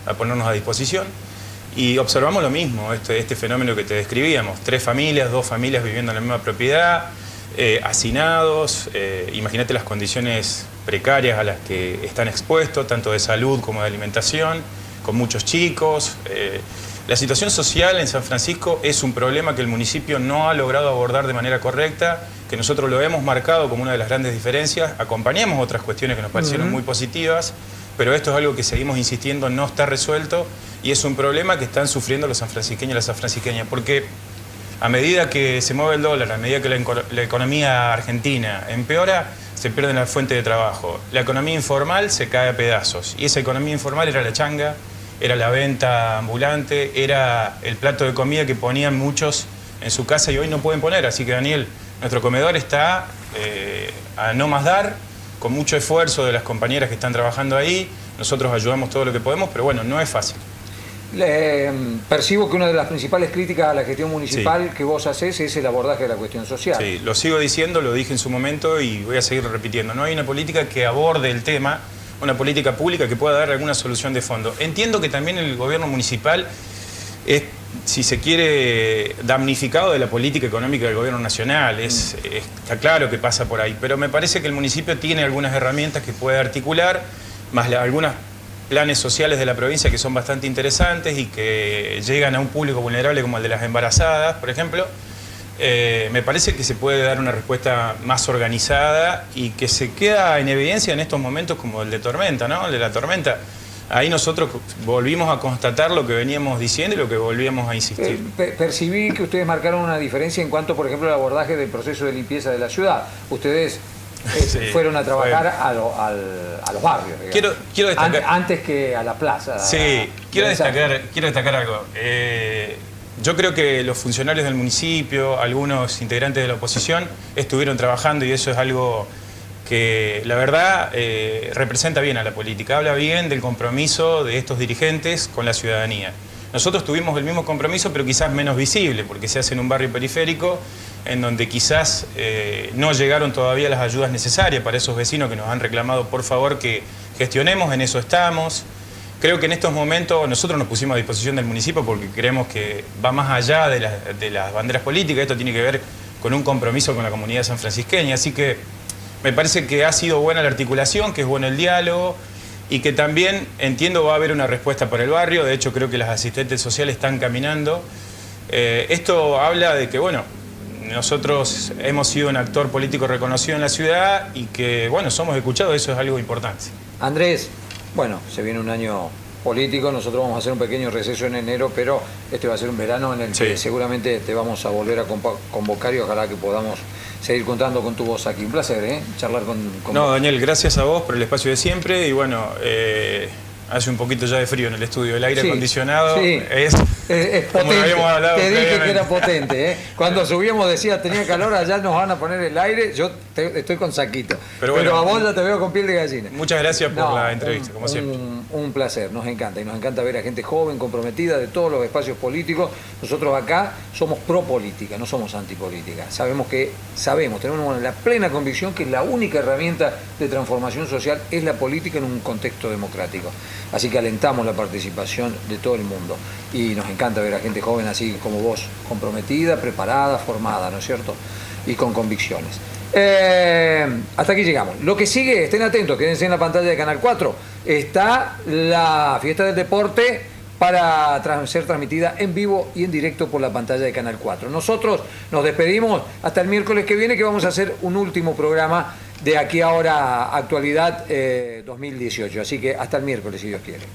[SPEAKER 9] a ponernos a disposición. Y observamos lo mismo, este fenómeno que te describíamos. 3 familias, 2 familias viviendo en la misma propiedad, hacinados. Imagínate las condiciones precarias a las que están expuestos, tanto de salud como de alimentación, con muchos chicos. La situación social en San Francisco es un problema que el municipio no ha logrado abordar de manera correcta, que nosotros lo hemos marcado como una de las grandes diferencias. Acompañamos otras cuestiones que nos parecieron muy positivas, pero esto es algo que seguimos insistiendo no está resuelto y es un problema que están sufriendo los sanfrancisqueños y las sanfrancisqueñas, porque a medida que se mueve el dólar, a medida que la economía argentina empeora, se pierden las fuentes de trabajo. La economía informal se cae a pedazos y esa economía informal era la changa, era la venta ambulante, era el plato de comida que ponían muchos en su casa y hoy no pueden poner. Así que, Daniel, nuestro comedor está a no más dar, con mucho esfuerzo de las compañeras que están trabajando ahí. Nosotros ayudamos todo lo que podemos, pero bueno, no es fácil.
[SPEAKER 2] Percibo que una de las principales críticas a la gestión municipal que vos hacés es el abordaje de la cuestión social.
[SPEAKER 9] Sí, lo sigo diciendo, lo dije en su momento y voy a seguir repitiendo. No hay una política que aborde el tema, una política pública que pueda dar alguna solución de fondo. Entiendo que también el gobierno municipal es, si se quiere, damnificado de la política económica del gobierno nacional. Está claro que pasa por ahí, pero me parece que el municipio tiene algunas herramientas que puede articular, más algunas planes sociales de la provincia que son bastante interesantes y que llegan a un público vulnerable como el de las embarazadas, por ejemplo. Me parece que se puede dar una respuesta más organizada y que se queda en evidencia en estos momentos como el de tormenta, ¿no? El de la tormenta. Ahí nosotros volvimos a constatar lo que veníamos diciendo y lo que volvíamos a insistir.
[SPEAKER 2] Percibí que ustedes marcaron una diferencia en cuanto, por ejemplo, al abordaje del proceso de limpieza de la ciudad. Ustedes fueron a trabajar a los barrios,
[SPEAKER 9] quiero destacar,
[SPEAKER 2] antes que a la plaza.
[SPEAKER 9] Sí, quiero destacar algo. Yo creo que los funcionarios del municipio, algunos integrantes de la oposición, estuvieron trabajando y eso es algo que la verdad representa bien a la política, habla bien del compromiso de estos dirigentes con la ciudadanía. Nosotros tuvimos el mismo compromiso, pero quizás menos visible, porque se hace en un barrio periférico, en donde quizás no llegaron todavía las ayudas necesarias para esos vecinos que nos han reclamado, por favor, que gestionemos, en eso estamos. Creo que en estos momentos nosotros nos pusimos a disposición del municipio porque creemos que va más allá de las banderas políticas, esto tiene que ver con un compromiso con la comunidad sanfrancisqueña, así que me parece que ha sido buena la articulación, que es bueno el diálogo y que también entiendo va a haber una respuesta para el barrio. De hecho creo que las asistentes sociales están caminando. Esto habla de que, bueno, nosotros hemos sido un actor político reconocido en la ciudad y que, bueno, somos escuchados, eso es algo importante.
[SPEAKER 2] Andrés, bueno, se viene un año político, nosotros vamos a hacer un pequeño receso en enero, pero este va a ser un verano en el que seguramente te vamos a volver a convocar y ojalá que podamos seguir contando con tu voz aquí. Un placer, charlar con
[SPEAKER 9] No,
[SPEAKER 2] vos.
[SPEAKER 9] Daniel, gracias a vos por el espacio de siempre y bueno, hace un poquito ya de frío en el estudio, el aire acondicionado es
[SPEAKER 2] potente.
[SPEAKER 9] Como lo habíamos hablado
[SPEAKER 2] te dije
[SPEAKER 9] previamente.
[SPEAKER 2] que era potente, Cuando subíamos decía tenía calor, allá nos van a poner el aire, yo estoy con saquito. Pero
[SPEAKER 9] bueno,
[SPEAKER 2] a vos ya te veo con piel de gallina.
[SPEAKER 9] Muchas gracias por la entrevista, como siempre.
[SPEAKER 2] Un placer, nos encanta. Y nos encanta ver a gente joven, comprometida de todos los espacios políticos. Nosotros acá somos pro política, no somos antipolítica. Tenemos la plena convicción que la única herramienta de transformación social es la política en un contexto democrático. Así que alentamos la participación de todo el mundo. Y nos encanta ver a gente joven así como vos, comprometida, preparada, formada, ¿no es cierto? Y con convicciones. Hasta aquí llegamos. Lo que sigue, estén atentos, quédense en la pantalla de Canal 4. Está la fiesta del deporte para ser transmitida en vivo y en directo por la pantalla de Canal 4. Nosotros nos despedimos hasta el miércoles que viene, que vamos a hacer un último programa de aquí ahora, actualidad 2018. Así que hasta el miércoles, si Dios quiere.